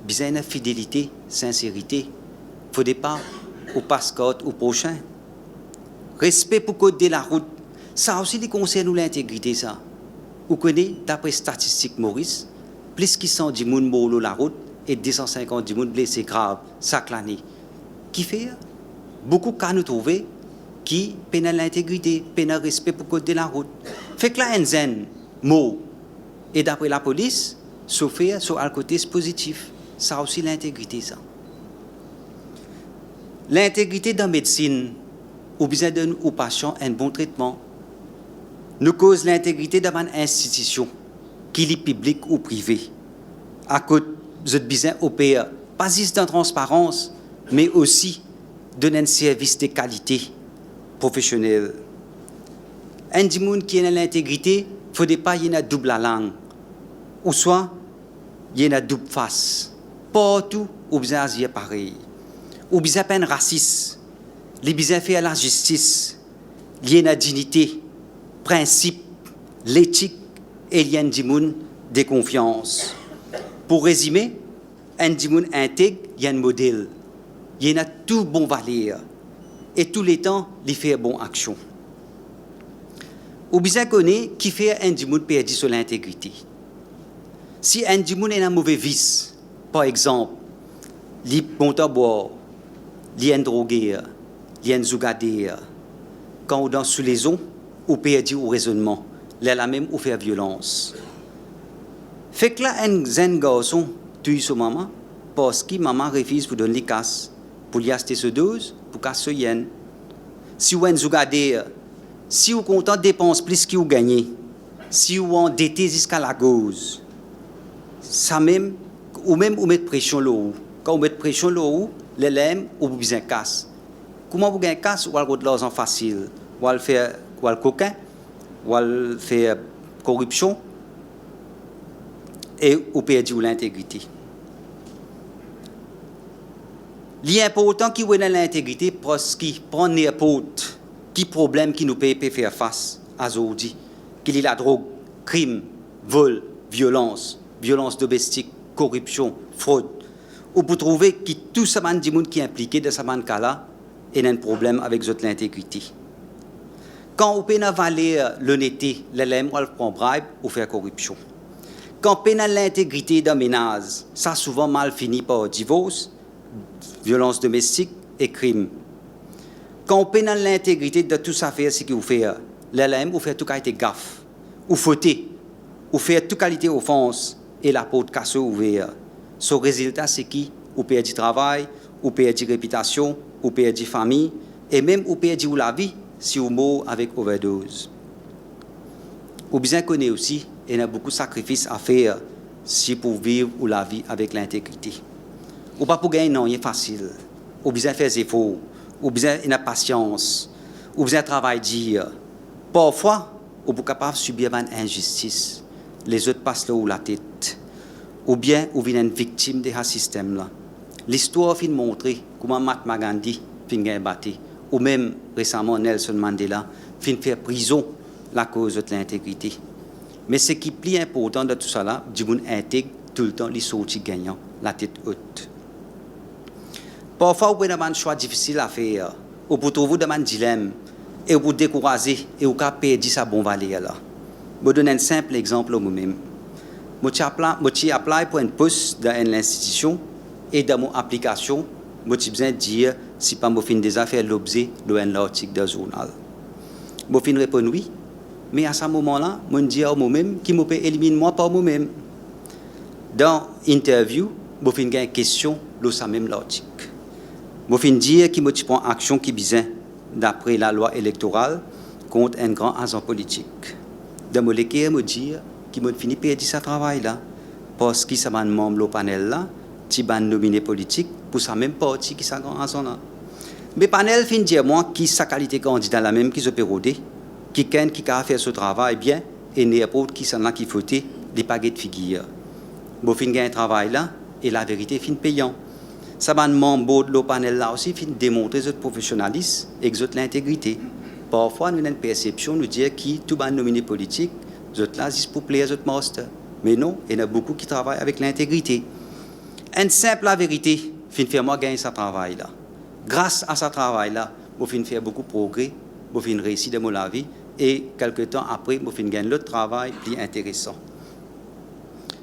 besoin de fidélité, sincérité. Il ne faut pas au passe-côte au prochain. Respect pour le code de la route, ça aussi concerne l'intégrité. Ça. Vous connaissez, d'après statistiques Maurice, plus qu'ils sont de gens morts sur la route et 250 gens blessés graves chaque année. Qui fait? Beaucoup de cas nous trouver qui pénal l'intégrité, pénal respect pour le code de la route. Fait que là, un zen, mot. Et d'après la police, sauf sur le côté positif. Ça aussi l'intégrité, ça. L'intégrité dans la médecine, ou besoin de aux patients un bon traitement, nous cause l'intégrité dans une institution, qu'il est public ou privé. À cause de besoin opérer, pas juste dans la transparence, mais aussi donner un service de qualité professionnelle. Un des gens qui a l'intégrité, il ne faut pas y ait une double langue. Ou soit, il y a une double face. Partout, où besoin d'agir pareil. Où besoin de raciste. Les besoin de faire la justice. Il y a une dignité, principe, l'éthique, et il y a un dimoun de confiance. Pour résumer, un dimoun intègre, il y a un modèle. Il y a tout bon valeur. Et tous les temps, il fait bonne action. Ou bien connaît qui fait un dimoun perdu sur l'intégrité. Si un dimoun est un mauvais vice, par exemple, il monte à boire, il est un drogué, il est un zougadé, quand on danse sous les ondes, on perd au raisonnement, là même on fait violence. Fait que là, un jeune garçon tue son maman parce que maman refuse pour donner les casses, pour lui acheter ce dose, pour casser ce yen. Si vous êtes un zougadé, si vous content dépense plus que vous gagnez, si vous endetté jusqu'à la gauze, ça même, ou même vous mettez pression là-haut. Quand vous mettez pression là-haut, les lames, vous avez besoin de casse. Comment vous gagnez casse? Vous avez de l'argent facile. Vous allez faire coquin, vous allez faire corruption. et ou perdu l'intégrité. L'important qui est dans l'intégrité parce qu'il prend n'importe qui problème qui nous peut faire face à aujourd'hui, qu'il y a la drogue, crime, vol, violence domestique, corruption, fraude. Ou pour trouver que tout ce monde qui est impliqué dans ce cas-là est un problème avec l'intégrité. Quand on peut avaler l'honnêteté, l'élève, on prend bribe ou faire corruption. Quand on peut l'intégrité d'un ménage, ça souvent mal fini par divorce, violence domestique et crime. Quand on peut l'intégrité de tout ça faire, c'est qu'il fait l'élève, ou fait toute qualité gaffe, ou fauté, ou fait toute qualité offense, et la porte cassée ouverte. Son résultat, c'est qui? Ou perd du travail, ou perd du réputation, ou perd du famille, et même ou perd du la vie si on meurt avec overdose. Ou bien connaît aussi, il y a beaucoup de sacrifices à faire si pour vivre ou la vie avec l'intégrité. Ou pas pour gagner, non, il est facile. Ou bien faire des efforts, ou bien une patience, ou bien travail dire. Parfois, on est capable de subir une injustice. Les autres passent là où la tête. Ou bien, on vient une victime de ce système-là. L'histoire fin montrer comment Mahatma Gandhi fin gagné battu, ou même récemment Nelson Mandela fin faire prison la cause de l'intégrité. Mais ce qui est plus important de tout ça là, du monde intègre tout le temps les sorties gagnants, la tête haute. Parfois, vous avez un choix difficile à faire, ou pour trouver un dilemme, et vous décourager, et vous perdre sa bonne valeur là. Je vais donner un simple exemple à moi-même. Je appelé pour un poste dans l'institution, et dans mon application, je suis besoin de dire si pas je déjà faire l'objet d'un article de journal. Je fin répondre oui, mais à ce moment-là, je dis à moi-même qui me peut éliminer moi par moi-même. Dans l'interview, je fin une question de ce même article. Je fin dire qui me prend action qui besoin d'après la loi électorale contre un grand agent politique. Dans mon lecture, je dis qui me fini perdre ce travail-là parce que ça m'a membre le panel là, qui ban nominé politique pour sa même parti qui sa grand agent là. Mais panel fin dire moi qui sa qualité candidat la même qui se pérodé, qui a fait ce travail bien et n'importe qui s'en a qui fauté des paquets de figures. Bon fin gain travail là et la vérité fin payant. Ça m'a membre de le panel là aussi fin démontrer votre professionnalisme et l'intégrité. Parfois nous avons une perception nous dire qui tout ban nominé politique, autres là juste pour plaire autres master. Mais non, il y en a beaucoup qui travaillent avec l'intégrité. Une simple vérité, fin faire moi gagner ce travail là. Grâce à ce travail là, je fin faire beaucoup de progrès, je fin réussir dans ma vie et quelques temps après, je fin gagner l'autre travail plus intéressant.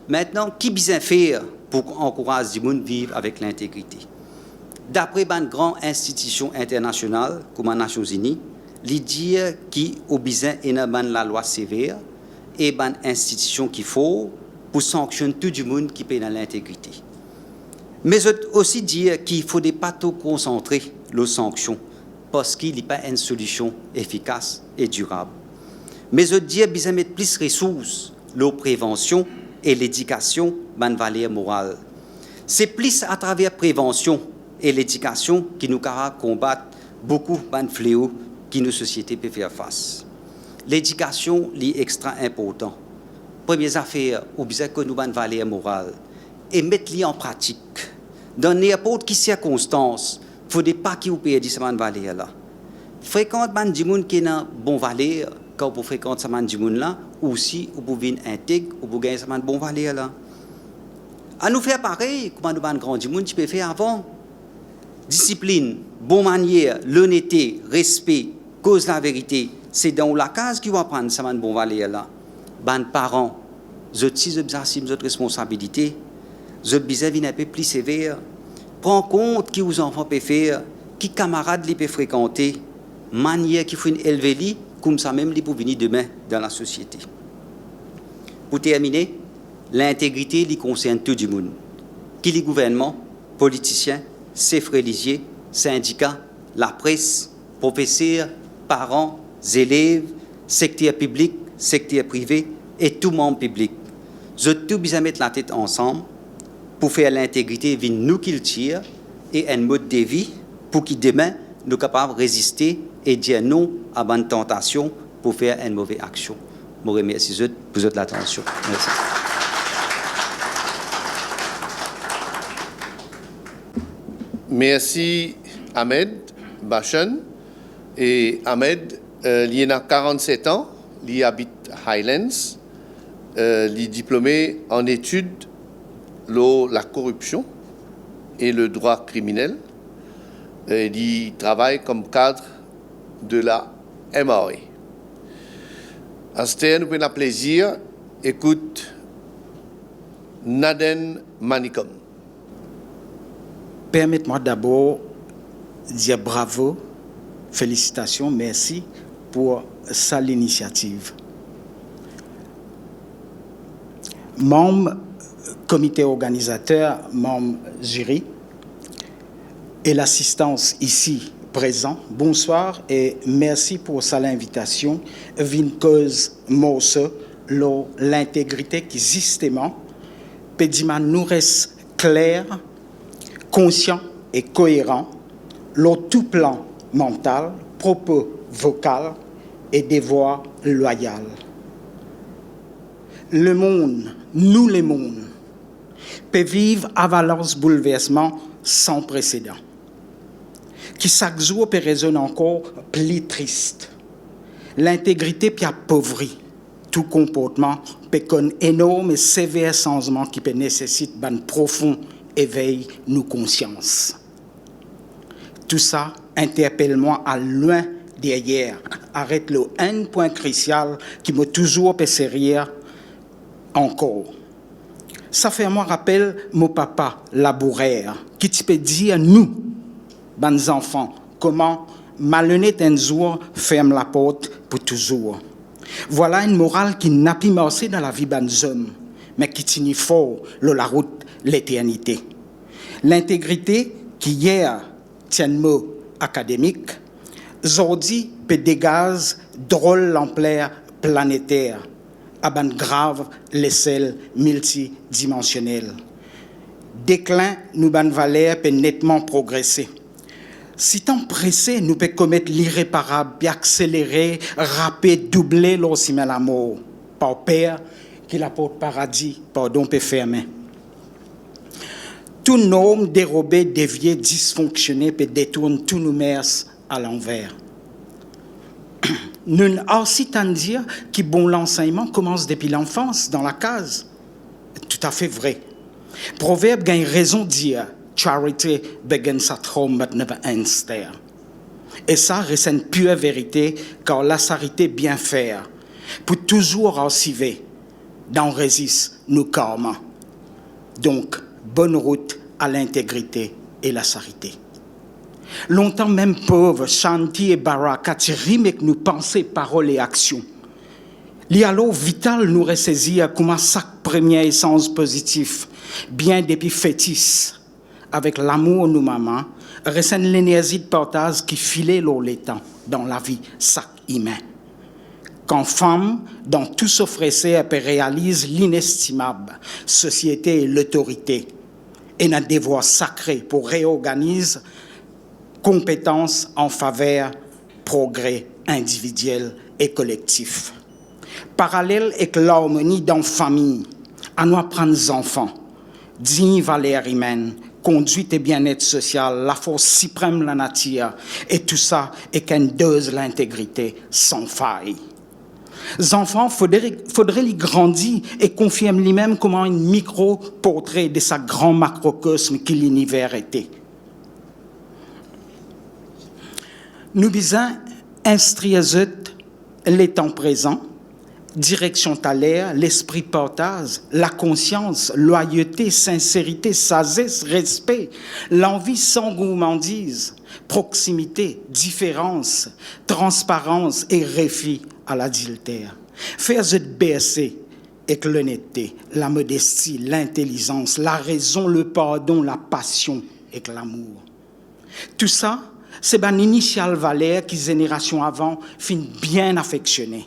Maintenant, qui besoin faire pour encourager les gens à vivre avec l'intégrité? D'après une grande institution internationale comme les Nations Unies, l'idée qui a besoin de la loi sévère et une institution qu'il faut pour sanctionner tout le monde qui paye dans l'intégrité. Mais je aussi dire qu'il ne faut pas trop concentrer les sanctions parce qu'il n'y a pas une solution efficace et durable. Mais je dis qu'il faut mettre plus de ressources, la prévention et l'éducation dans une valeur morale. C'est plus à travers la prévention et l'éducation qui nous combattre beaucoup de fléaux qui nos sociétés peuvent faire face. L'éducation est extra important. Première affaire, on besoin que nous avons une valeur morale et mettre-les en pratique. Dans n'importe quelle circonstance, il ne faut pas que vous perdiez cette valeur-là. Fréquente des gens qui ont une bonne valeur, quand vous fréquentez ces gens-là, aussi vous pouvez être intègre, vous pouvez gagner cette bonne valeur-là. À nous faire pareil, comme nous avons grand gens qui peuvent faire avant. Discipline, bonne manière, l'honnêteté, respect, cause la vérité, c'est dans la case qui va prendre cette bonne valeur-là. Les parents, vous avez votre responsabilité. Je besoin d'un peu plus sévère. Prends compte qui vos enfants peuvent faire, qui camarades les peuvent fréquenter, manière qui faut élever comme ça même les pour venir demain dans la société. Pour terminer, l'intégrité les concerne tout le monde. Qui les gouvernements, politiciens, chefs religieux, syndicats, la presse, professeurs, parents, élèves, secteur public, secteur privé et tout membre public. Je tout besoin mettre la tête ensemble pour faire l'intégrité vie nous qu'il tire et un mode de vie pour que demain nous soyons capables de résister et dire non à une tentation pour faire une mauvaise action. Je vous remercie pour votre attention. Merci. Merci Ahmed Bachan. Et Ahmed, il a 47 ans, il habite Highlands, il est diplômé en études la corruption et le droit criminel. Il travaille comme cadre de la MRA. À ce temps, nous avons le plaisir écoute Naden Manikom. Permettez-moi d'abord de dire bravo, félicitations, merci pour ça l'initiative. Membre comité organisateur, membre jury et l'assistance ici présent, bonsoir et merci pour ça l'invitation. Une cause morse, l'intégrité qui justement pédiment nous reste clair, conscient et cohérent, le tout plan mental, propos vocal et des voix loyales. Le monde, nous les mondes, peut vivre à valence bouleversement sans précédent, qui chaque jour peut résonner encore plus triste. L'intégrité peut appauvrir tout comportement, peut connaître énorme et sévère changement qui peut nécessiter un profond éveil nos consciences. Tout ça interpelle-moi à loin derrière. Arrête le un point crucial qui m'a toujours persévéré encore. Ça fait moi rappel mon papa laboureur qui te peut dire nous, bons enfants, comment malhonnête un jour ferme la porte pour toujours. Voilà une morale qui n'a pas marché dans la vie des hommes, mais qui tient fort la route l'éternité. L'intégrité qui hier tient le mot académique, aujourd'hui peut dégager drôle l'ampleur planétaire, à ban grave l'échelle multidimensionnelle. Déclin, nous ban valeur peut nettement progresser. Si tant pressé, nous peut commettre l'irréparable, puis accélérer, râper, doubler l'ossiment la mort. Par père qui l'apporte paradis, pardon peut fermer. Tout norme dérobé, dévié, dysfonctionné peut détourner tous nos mœurs à l'envers. Nous aussi tant dire que bon l'enseignement commence depuis l'enfance, dans la case. Tout à fait vrai. Proverbe gagne raison de dire charity begins at home but never ends there. Et ça reste une pure vérité car la charité bien faire pour toujours archiver dans résiste nos karmas. Donc, bonne route à l'intégrité et la charité. Longtemps même pauvres, Shanti et Baraka, riment avec nos pensées, paroles et actions. L'IALO vital nous ressaisir comme chaque première essence positive, bien depuis fétis, avec l'amour nous maman, ressent l'énergie de partage qui filait les temps dans la vie chaque humain. Quand femme, dans tout s'offresser, elle réalise l'inestimable société et l'autorité, et un devoir sacré pour réorganiser compétences en faveur progrès individuel et collectif. Parallèle avec l'harmonie dans la famille, à nous apprendre les enfants, digne valeur humaine, conduite et bien-être social, la force suprême de la nature, et tout ça est qu'une dose l'intégrité sans faille. Les enfants, faudrait les grandir et confirmer lui-même comment un micro-portrait de sa grand macrocosme qui l'univers était. Nous visons instruire les temps présents, direction à l'air, l'esprit partage, la conscience, loyauté, sincérité, sagesse, respect, l'envie sans gourmandise, proximité, différence, transparence et réfi à l'adultère. Faire baisser avec l'honnêteté, la modestie, l'intelligence, la raison, le pardon, la passion et l'amour. Tout ça, c'est une initiale valeur qui, génération avant, fin bien affectionnée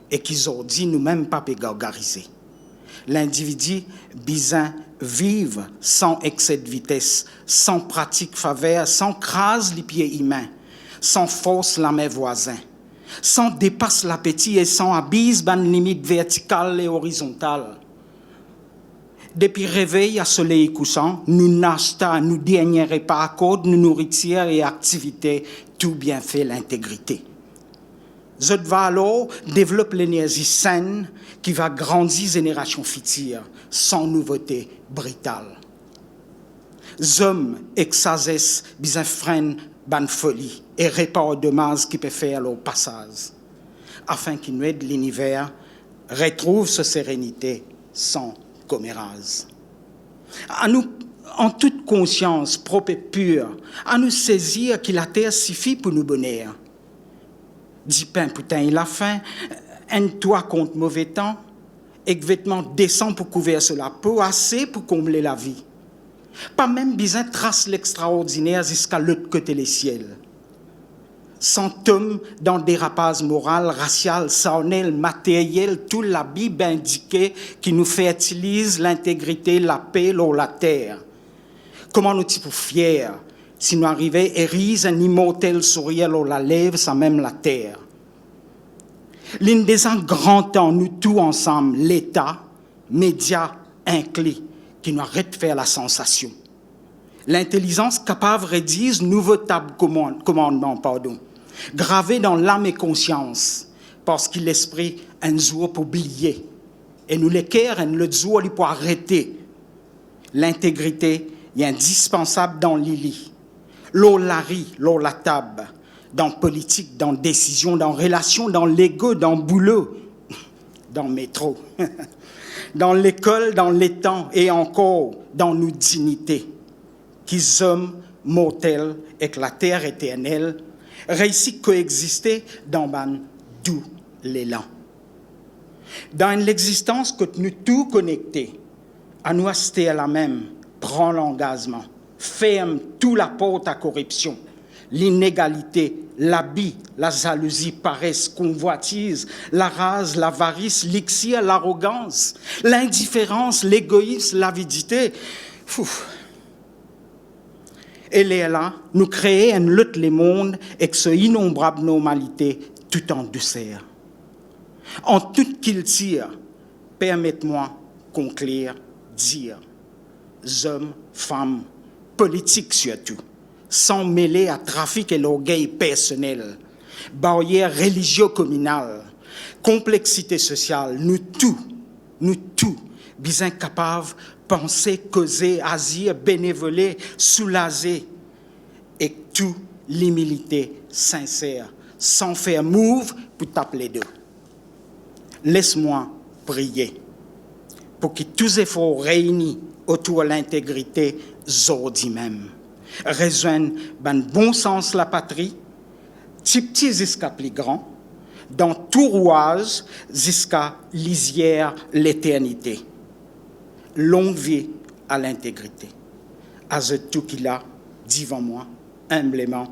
et qui aujourd'hui nous-mêmes pas gargariser. L'individu bizarre vive sans excès de vitesse, sans pratique faveur, sans crase les pieds humains, sans force la main voisin, sans dépasse l'appétit et sans abuse ban limite verticale et horizontale. Depuis réveil à soleil couchant, nous n'achetons, nous derniers pas à code, nous nourriture et activités, tout bien fait l'intégrité. Je va alors développer l'énergie saine qui va grandir génération future sans nouveauté brutale. Hommes exagès bien freine ban folie et répare dommages qui peut faire leur passage, afin qu'il nous aide l'univers retrouve sa sérénité sans commérage. À nous, en toute conscience propre et pure, à nous saisir que la terre suffit pour nous bonheur. 10 pains putain il a faim, un toit contre mauvais temps, et que vêtements décents pour couvrir sur la peau, assez pour combler la vie. Pas même besoin trace l'extraordinaire jusqu'à l'autre côté les ciels. Sans tombe dans le dérapage moral, racial, charnel, matériel, tout la Bible indiquée qui nous fait utiliser l'intégrité, la paix, l'eau, la terre. Comment nous sommes fiers si nous arrivons à ériger un immortel sourire l'eau, la lèvre, sans même la terre. L'un des grands temps, nous tous ensemble, l'État, médias, inclus, qui nous arrête de faire la sensation. L'intelligence capable de dire nouveau table commandement, gravé dans l'âme et conscience, parce que l'esprit un jour pour oublier, et nous les cœurs un le jour pour arrêter. L'intégrité est indispensable dans l'île. L'eau la riz, l'eau la table, dans politique, dans décision, dans relation, dans l'ego, dans boulot, dans métro, dans l'école, dans l'étang et encore dans nos dignités, qui sommes mortels et que la terre éternelle réussit à coexister dans ban doux l'élan. Dans l'existence que nous tous connectés, à nous rester à la même, prend l'engagement, ferme tout la porte à corruption, l'inégalité, l'habit, la jalousie, paresse, convoitise, la rage, l'avarice, l'ixir, l'arrogance, l'indifférence, l'égoïsme, l'avidité. Et là, nous créer un lutte les mondes avec ce innombrable normalité tout en douceur. En toute culture, permettez-moi conclure, dire, hommes, femmes, politiques surtout, sans mêler à trafic et l'orgueil personnel, barrières religieux-communales, complexité sociale, nous tous, bien capables, penser, causer, agir, bénévoler, soulager, et tout l'humilité sincère, sans faire move pour t'appeler d'eux. Laisse-moi prier pour que tous efforts réunis autour de l'intégrité, aujourd'hui même, rejoignent dans bon sens la patrie, petit jusqu'à plus grand, dans tout rouage jusqu'à lisière l'éternité. Longue vie à l'intégrité. À ce tout qu'il a, devant moi, humblement,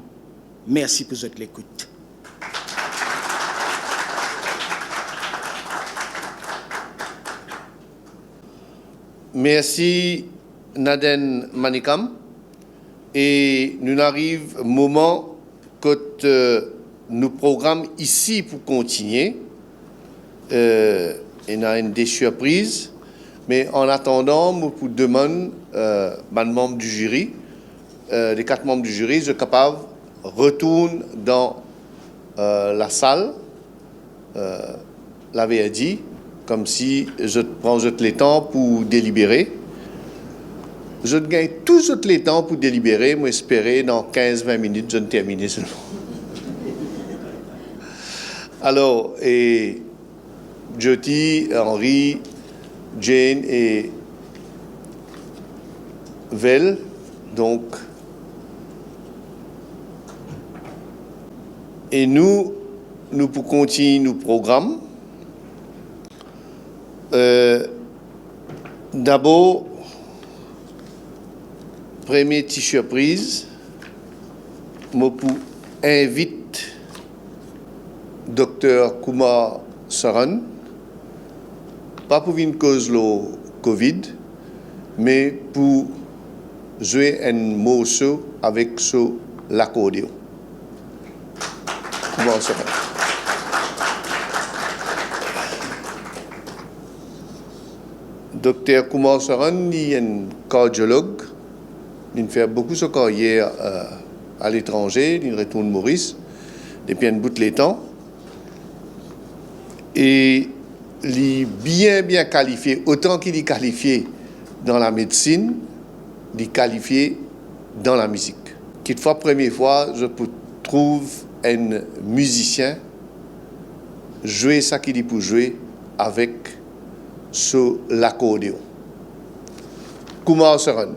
merci pour votre écoute. Merci Naden Manikam. Et nous arrive un moment que nous programme ici pour continuer. Il y a des surprises. Mais en attendant, je vous demande, les membres du jury, les 4 membres du jury, je suis capable de retourner dans la salle, l'avait dit, comme si je prends le temps pour délibérer. Je gagne tout le temps pour délibérer, moi espérer dans 15-20 minutes, je ne termine seulement. Alors, et Jyoti, Henri, Jane et Vel, donc, et nous pour continuer nos programmes. D'abord, première petite surprise, je pour invite Dr Kumar Saran, pas pour une cause le Covid, mais pour jouer un morceau avec l'accordéon. Kumar Saran. Dr. Kumar Saran, il est un cardiologue. Il fait beaucoup de carrière à l'étranger. Il retourne Maurice depuis un bout de temps. Et il est bien qualifié, autant qu'il est qualifié dans la médecine, il est qualifié dans la musique. Quelquefois, première fois, je trouve un musicien jouer ça qu'il dit pour jouer avec l'accordéon. Kumar Saran.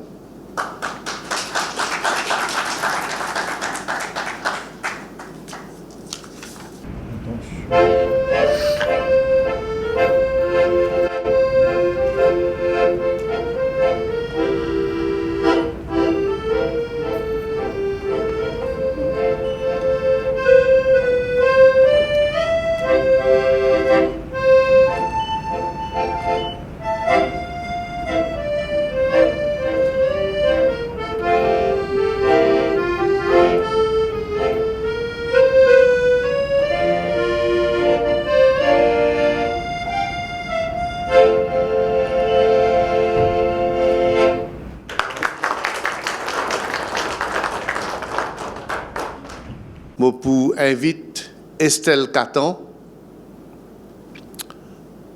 Pour invite Estelle Catan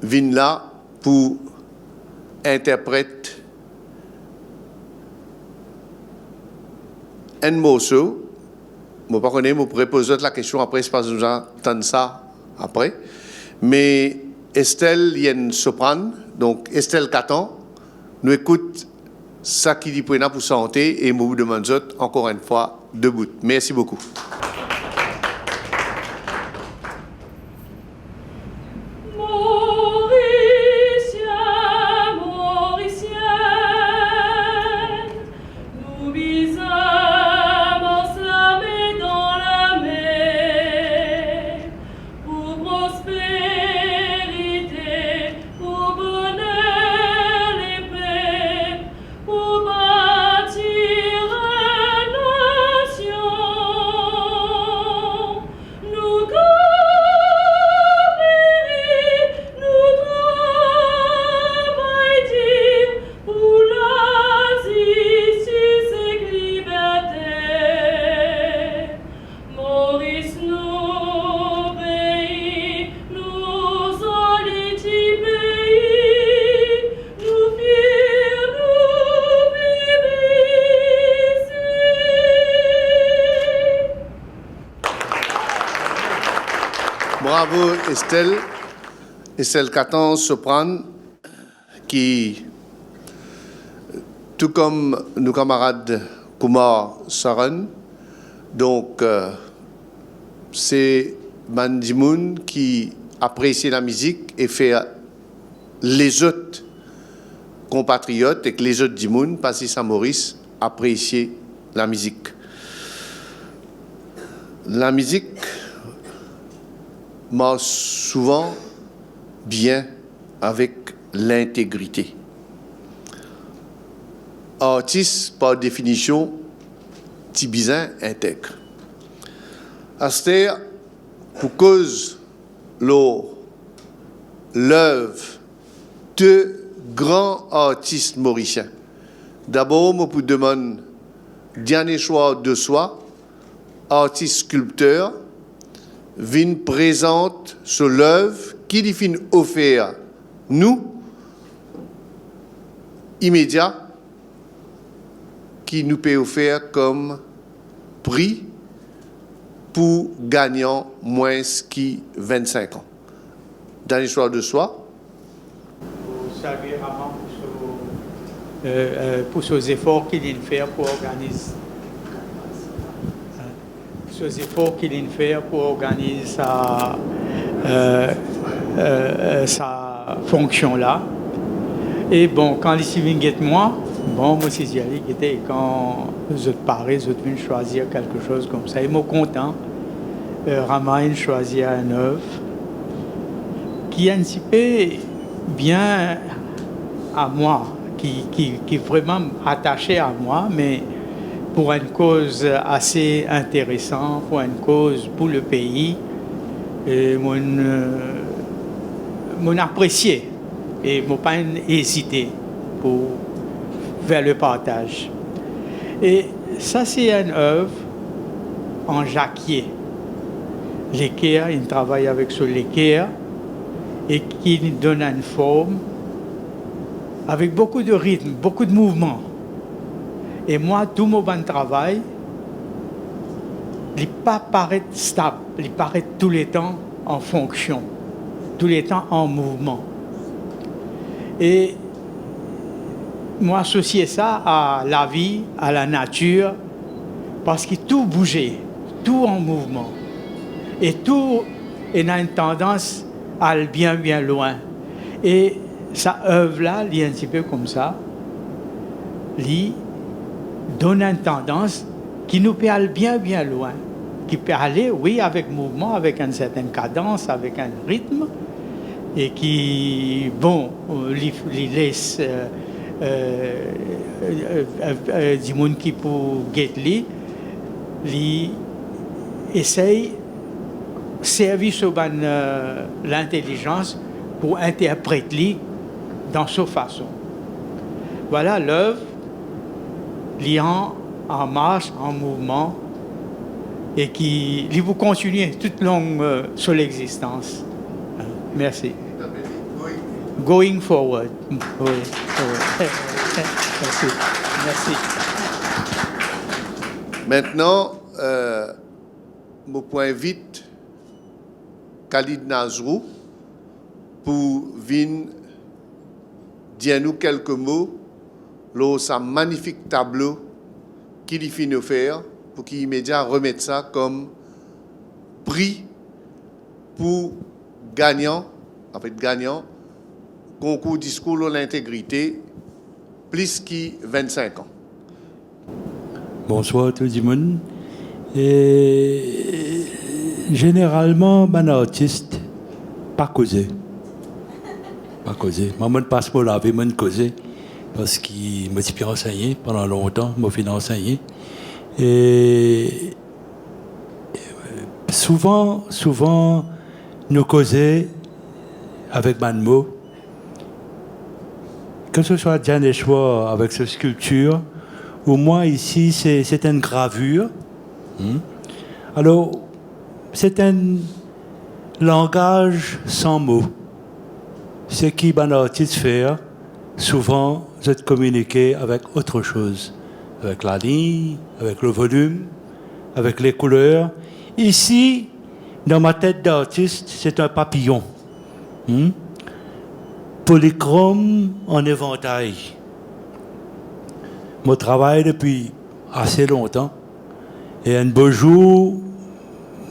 vient là pour interpréter un morceau. Je ne sais pas, je pourrais poser la question après, c'est parce que nous entendons ça après. Mais Estelle, il y a une soprane, donc Estelle Catan, nous écoute ça qui dit pour santé et nous vous demandons encore une fois debout. Merci beaucoup. Bravo Estelle. Estelle Catan, soprane, qui, tout comme nos camarades Kumar Saran, donc c'est Mandimoun qui apprécie la musique et fait les autres compatriotes et que les autres Dimoun, passé à Maurice, apprécier la musique. La musique marche souvent bien avec l'intégrité. Artiste, par définition, tibizin intègre. Aster, pour cause l'œuvre de grands artistes mauriciens. D'abord, je vous demande dernier choix de soi, artiste sculpteur, vient présente sur l'œuvre qui lui fin offert nous immédiat qui nous peut offrir comme prix pour gagnant moins qui 25 ans. Dernier choix de soi. Vous saluez Ramon pour ces efforts qu'il fait pour organiser. Ces efforts qu'il fait pour organiser sa fonction-là. Et bon, quand les civils guettent moi, bon, moi, c'est d'y aller, quand je parais, je viens choisir quelque chose comme ça. Et moi, content, Ramain choisit un œuvre qui est un petit peu bien à moi, qui est vraiment attaché à moi, mais pour une cause assez intéressante, pour une cause pour le pays, mon apprécié et je n'ai pas hésité pour faire le partage. Et ça, c'est une œuvre en jacquier. L'équerre, il travaille avec ce l'équerre et qui donne une forme avec beaucoup de rythme, beaucoup de mouvement. Et moi, tout mon bon travail, il ne pas paraît stable, il paraît tous les temps en fonction, tous les temps en mouvement. Et moi, associer ça à la vie, à la nature, parce que tout bougeait, tout en mouvement. Et tout a une tendance à aller bien, bien loin. Et sa œuvre-là, il est un petit peu comme ça, il donne une tendance qui nous peut aller bien, bien loin. Qui peut aller, oui, avec mouvement, avec une certaine cadence, avec un rythme, et qui, bon, il laisse du monde qui pour guetter, il essaye de servir sur l'intelligence pour interpréter dans sa façon. Voilà l'œuvre, liant en marche, en mouvement, et qui vous continue toute longue sur l'existence. Merci. Going forward. Oui. Merci. Merci. Maintenant, je point vite Khalid Nazrou pour venir dire nous quelques mots sur sa magnifique tableau qu'il y finit de faire pour qu'il immédiatement remette ça comme prix pour gagnant, concours discours sur l'intégrité, plus que 25 ans. Bonsoir tout le monde. Et généralement, un artiste, pas causé. Pas causé. Moi, je passe pour la vie, je causé. Parce qu'il m'a bien enseigné pendant longtemps, m'a fait enseigner. Et souvent, nous causons avec Manmo, que ce soit Diane et Choix avec cette sculpture, ou moi ici, c'est une gravure. Alors, c'est un langage sans mots. Ce qui un artiste fait, souvent, c'est de communiquer avec autre chose. Avec la ligne, avec le volume, avec les couleurs. Ici, dans ma tête d'artiste, c'est un papillon. Polychrome en éventail. Mon travail depuis assez longtemps. Et un beau jour,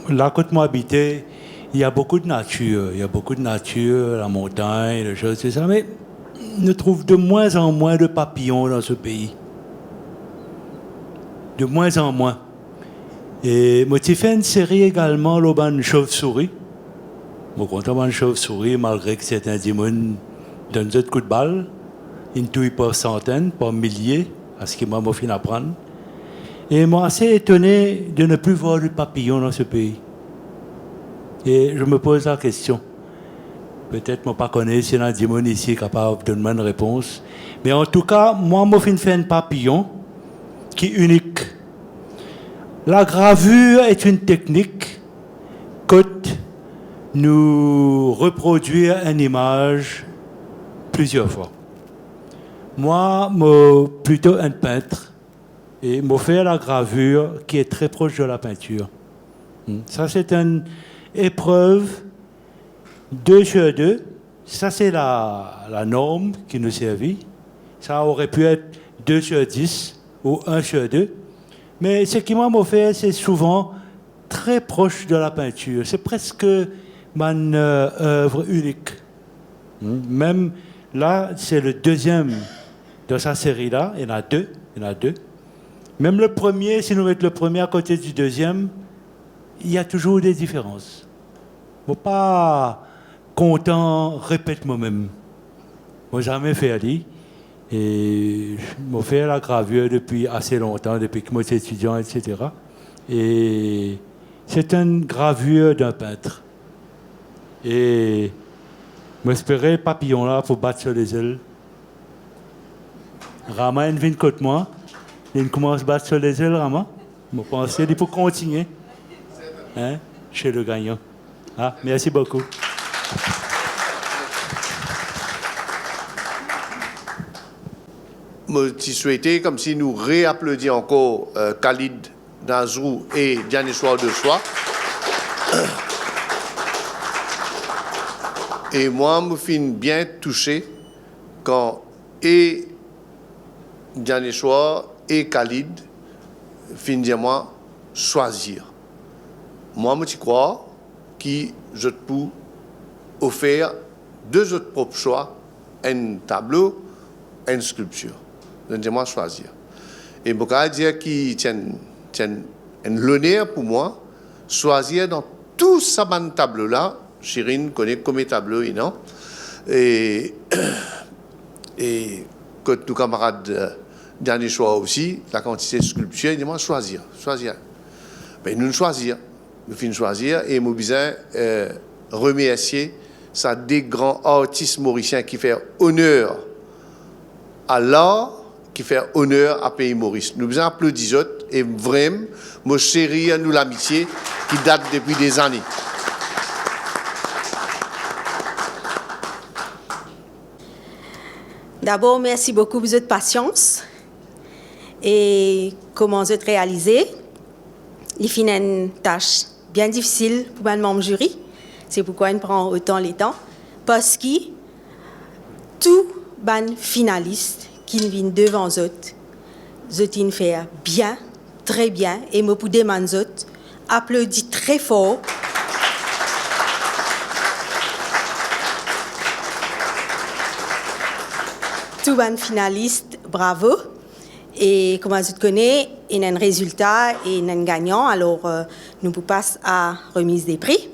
là, quand moi habitais, il y a beaucoup de nature. Il y a beaucoup de nature, la montagne, les choses, c'est ça. Mais on trouve de moins en moins de papillons dans ce pays. De moins en moins. Et moi, j'ai fait une série également, l'Auban Chauve-souris. Je suis content de chauve-souris, malgré que c'est un démon d'un autre coup de balle. Il ne tue pas centaines, pas milliers, à ce qu'il m'a fait apprendre. Et moi, assez étonné de ne plus voir de papillons dans ce pays. Et je me pose la question. Peut-être que je ne connais pas si y a un démon ici capable de donner une réponse. Mais en tout cas, moi, je fais un papillon qui est unique. La gravure est une technique que nous reproduire une image plusieurs fois. Moi, je suis plutôt un peintre et je fais la gravure qui est très proche de la peinture. Ça, c'est une épreuve 2 sur 2. Ça, c'est la norme qui nous servit. Ça aurait pu être 2 sur 10 ou 1 sur 2. Mais ce qui m'a fait, c'est souvent très proche de la peinture. C'est presque mon œuvre unique. Même là, c'est le deuxième de sa série-là. Il y en a deux. Même le premier, si nous mettons le premier à côté du deuxième, il y a toujours des différences. Je ne suis pas content, répète moi-même. Je n'ai jamais fait aller. Et je me fais la gravure depuis assez longtemps, depuis que je suis étudiant, etc. Et c'est une gravure d'un peintre. Et J'espérais papillon là pour battre sur les ailes. Rama vient contre moi. Il commence à battre sur les ailes, Rama. Je pense qu'il faut continuer. Hein, chez le gagnant. Ah, merci beaucoup. Je souhaitais comme si nous réapplaudions encore Khalid Nazrou et Dianeswar de Soie. Et moi, je me suis bien touché quand et Dianeswar et Khalid fin dire moi choisir. Moi, je crois que je peux offrir de votre propre choix un tableau, une sculpture. Je dis moi choisir. Et je peux dire qu'il tient l'honneur pour moi choisir dans tout ce tableau-là. Chirine connaît comme tableau, non? Et que tous camarades dernier choix aussi, la quantité de sculpture, il dit moi choisir. Mais nous choisir. Nous finissons choisir et nous besoin remercier ça des grands artistes mauriciens qui font honneur à l'art, qui fait honneur à pays Maurice. Nous besoin applaudir et vraiment, moi chérir nous l'amitié qui date depuis des années. D'abord, merci beaucoup pour votre patience et comment vous avez réalisé. Il fait une tâche bien difficile pour le membre jury. C'est pourquoi il prend autant de temps. Parce que tous les finalistes qui viennent devant vous, ils font bien, très bien. Et moi, pour demander, applaudis très fort. Tous les finalistes, bravo. Et comme vous connaissez, il y a un résultat et il y a un gagnant. Alors, nous passons à la remise des prix.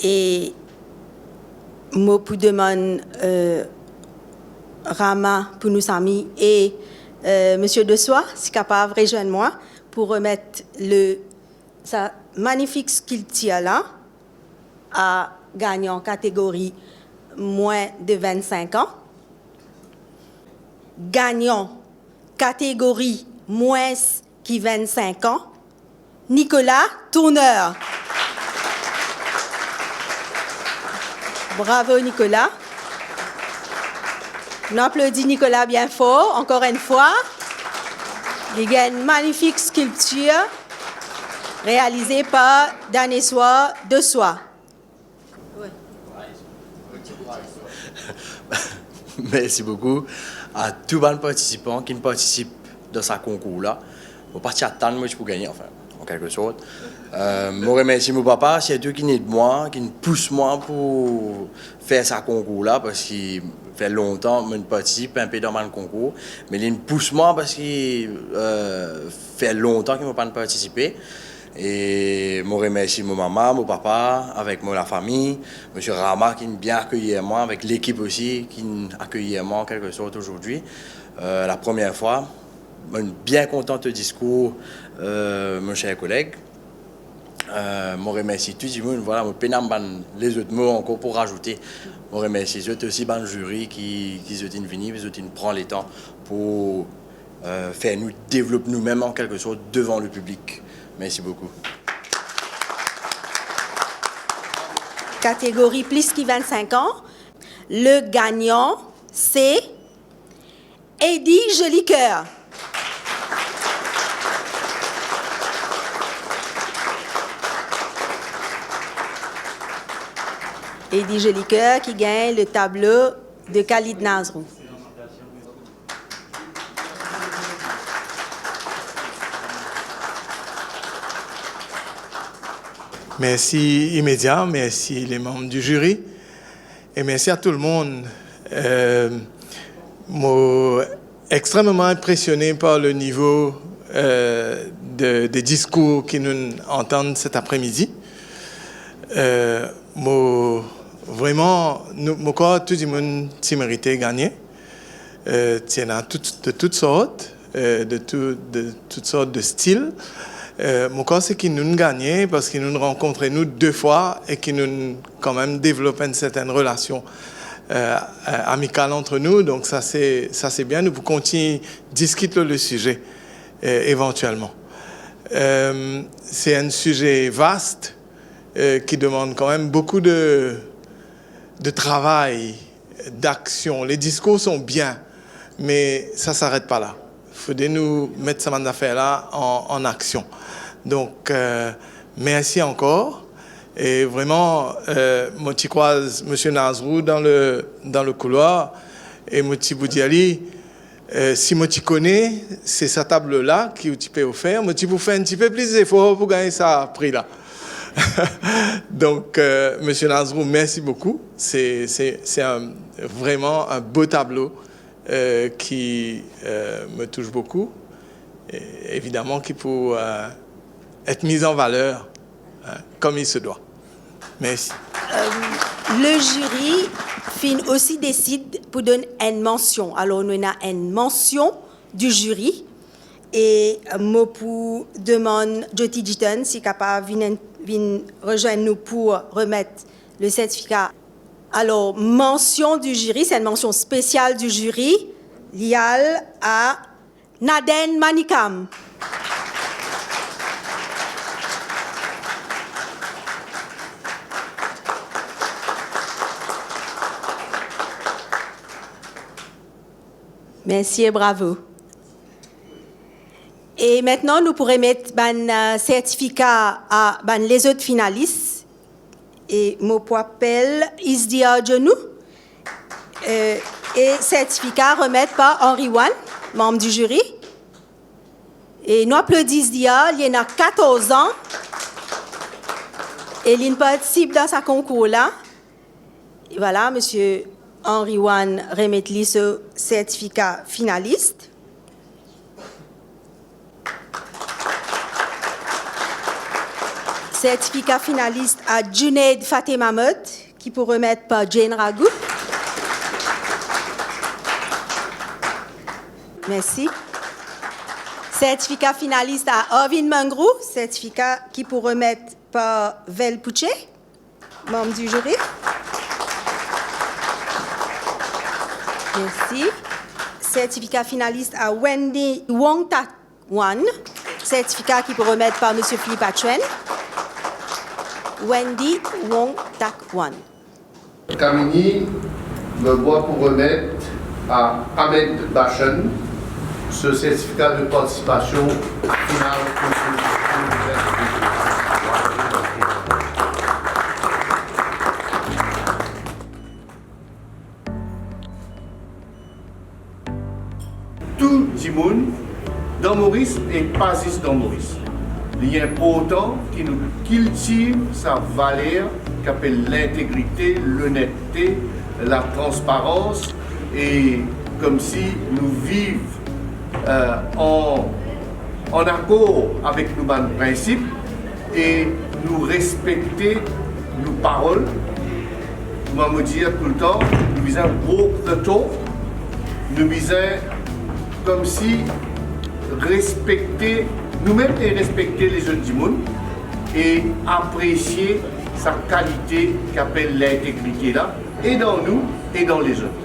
Et moi, pour demander Rama, pour nous amis, et Monsieur De Soie, si capable, rejoignez-moi pour remettre sa magnifique sculpture là à gagnant catégorie moins de 25 ans. Gagnant catégorie moins qui 25 ans, Nicolas Tourneur. Bravo Nicolas. On applaudit Nicolas bien fort, encore une fois. Il y a une magnifique sculpture réalisée par Dianeswar de Soie. Merci beaucoup à tous les participants qui participent dans ce concours-là. Je vais partir attendre moi pour gagner, enfin, en quelque sorte. Je remercie mon papa, c'est eux qui n'aident moi, qui me poussent moi pour faire ce concours-là, parce qu'il fait longtemps que je participe un peu dans le concours. Mais il me pousse moi parce qu'il fait longtemps qu'il ne m'a pas participé. Et je remercie mon maman, mon papa, avec moi, la famille, M. Rama qui m'a bien accueilli moi, avec l'équipe aussi qui m'a accueilli moi en quelque sorte aujourd'hui. La première fois, je suis bien content de discours, mon cher collègue. Je remercie tout le monde. Voilà, je peux les autres mots encore pour rajouter. Je remercie aussi le jury qui sont venus, qui prennent le temps pour faire nous développer nous-mêmes en quelque sorte devant le public. Merci beaucoup. Catégorie plus que 25 ans. Le gagnant, c'est Eddie Jolicoeur. Eddie Jolicoeur qui gagne le tableau de Khalid Nazrou. Merci immédiat, merci les membres du jury et merci à tout le monde. Je suis extrêmement impressionné par le niveau des discours que nous entendons cet après-midi. Vraiment, je crois que tout le monde s'y méritait gagner. Il y en a de toutes sortes, de toutes sortes de styles. Mon cas, c'est qu'il nous gagnait parce qu'il nous rencontrait nous 2 fois et qu'il nous quand même développait une certaine relation amicale entre nous. Donc ça c'est bien. Nous pouvons continuer à discuter le sujet éventuellement. C'est un sujet vaste qui demande quand même beaucoup de travail, d'action. Les discours sont bien, mais ça ne s'arrête pas là. Il faudrait nous mettre ce affaire-là en action. Donc, merci encore. Et vraiment, moi, je croise M. Nazrou dans le couloir et moi, je vous dis, si moi, tu connais, c'est cette table-là que tu peux offrir. Moi, tu peux faire un petit peu plus d'efforts pour gagner ça prix-là. Donc, M. Nazrou, merci beaucoup. C'est vraiment un beau tableau qui me touche beaucoup. Et évidemment, qui peut être mis en valeur comme il se doit. Merci. Le jury aussi décide pour donner une mention. Alors, nous avons une mention du jury. Et moi, pour demander Jyoti Jitan si capable de rejoindre nous pour remettre le certificat. Alors, mention du jury, c'est une mention spéciale du jury, liée à Naden Manikam. Merci et bravo. Et maintenant, nous pourrons mettre un certificat à les autres finalistes. Et mon appel Isdia Djonou. Et certificat remis par Henri Wan, membre du jury. Et nous applaudissons Isdia, il y en a 14 ans. Et il participe dans ce concours-là. Et voilà, monsieur Henri Wan remet ce certificat finaliste. Certificat finaliste à Junaid Fatima Mahmoud, qui peut remettre par Jane Ragout. Merci. Certificat finaliste à Arvin Mangrou, certificat qui peut remettre par Vel Pouché, membre du jury. Merci. Certificat finaliste à Wendy Wong Tak Wan, certificat qui peut remettre par M. Philippe Atuen. Wendy Wong Tak Wan. Kamini me doit pour remettre à Ahmed Bachen ce certificat de participation finale. Tout le monde dans Maurice et pas juste dans Maurice. Il est important qu'il nous cultive sa valeur qui appelle l'intégrité, l'honnêteté, la transparence et comme si nous vivions en accord avec nos principes et nous respecter nos paroles. Nous allons dire tout le temps, nous disons walk the talk, nous disons comme si respecter nous-mêmes et respecter les jeunes du monde et apprécier sa qualité qu'appelle l'intégrité là, et dans nous et dans les autres.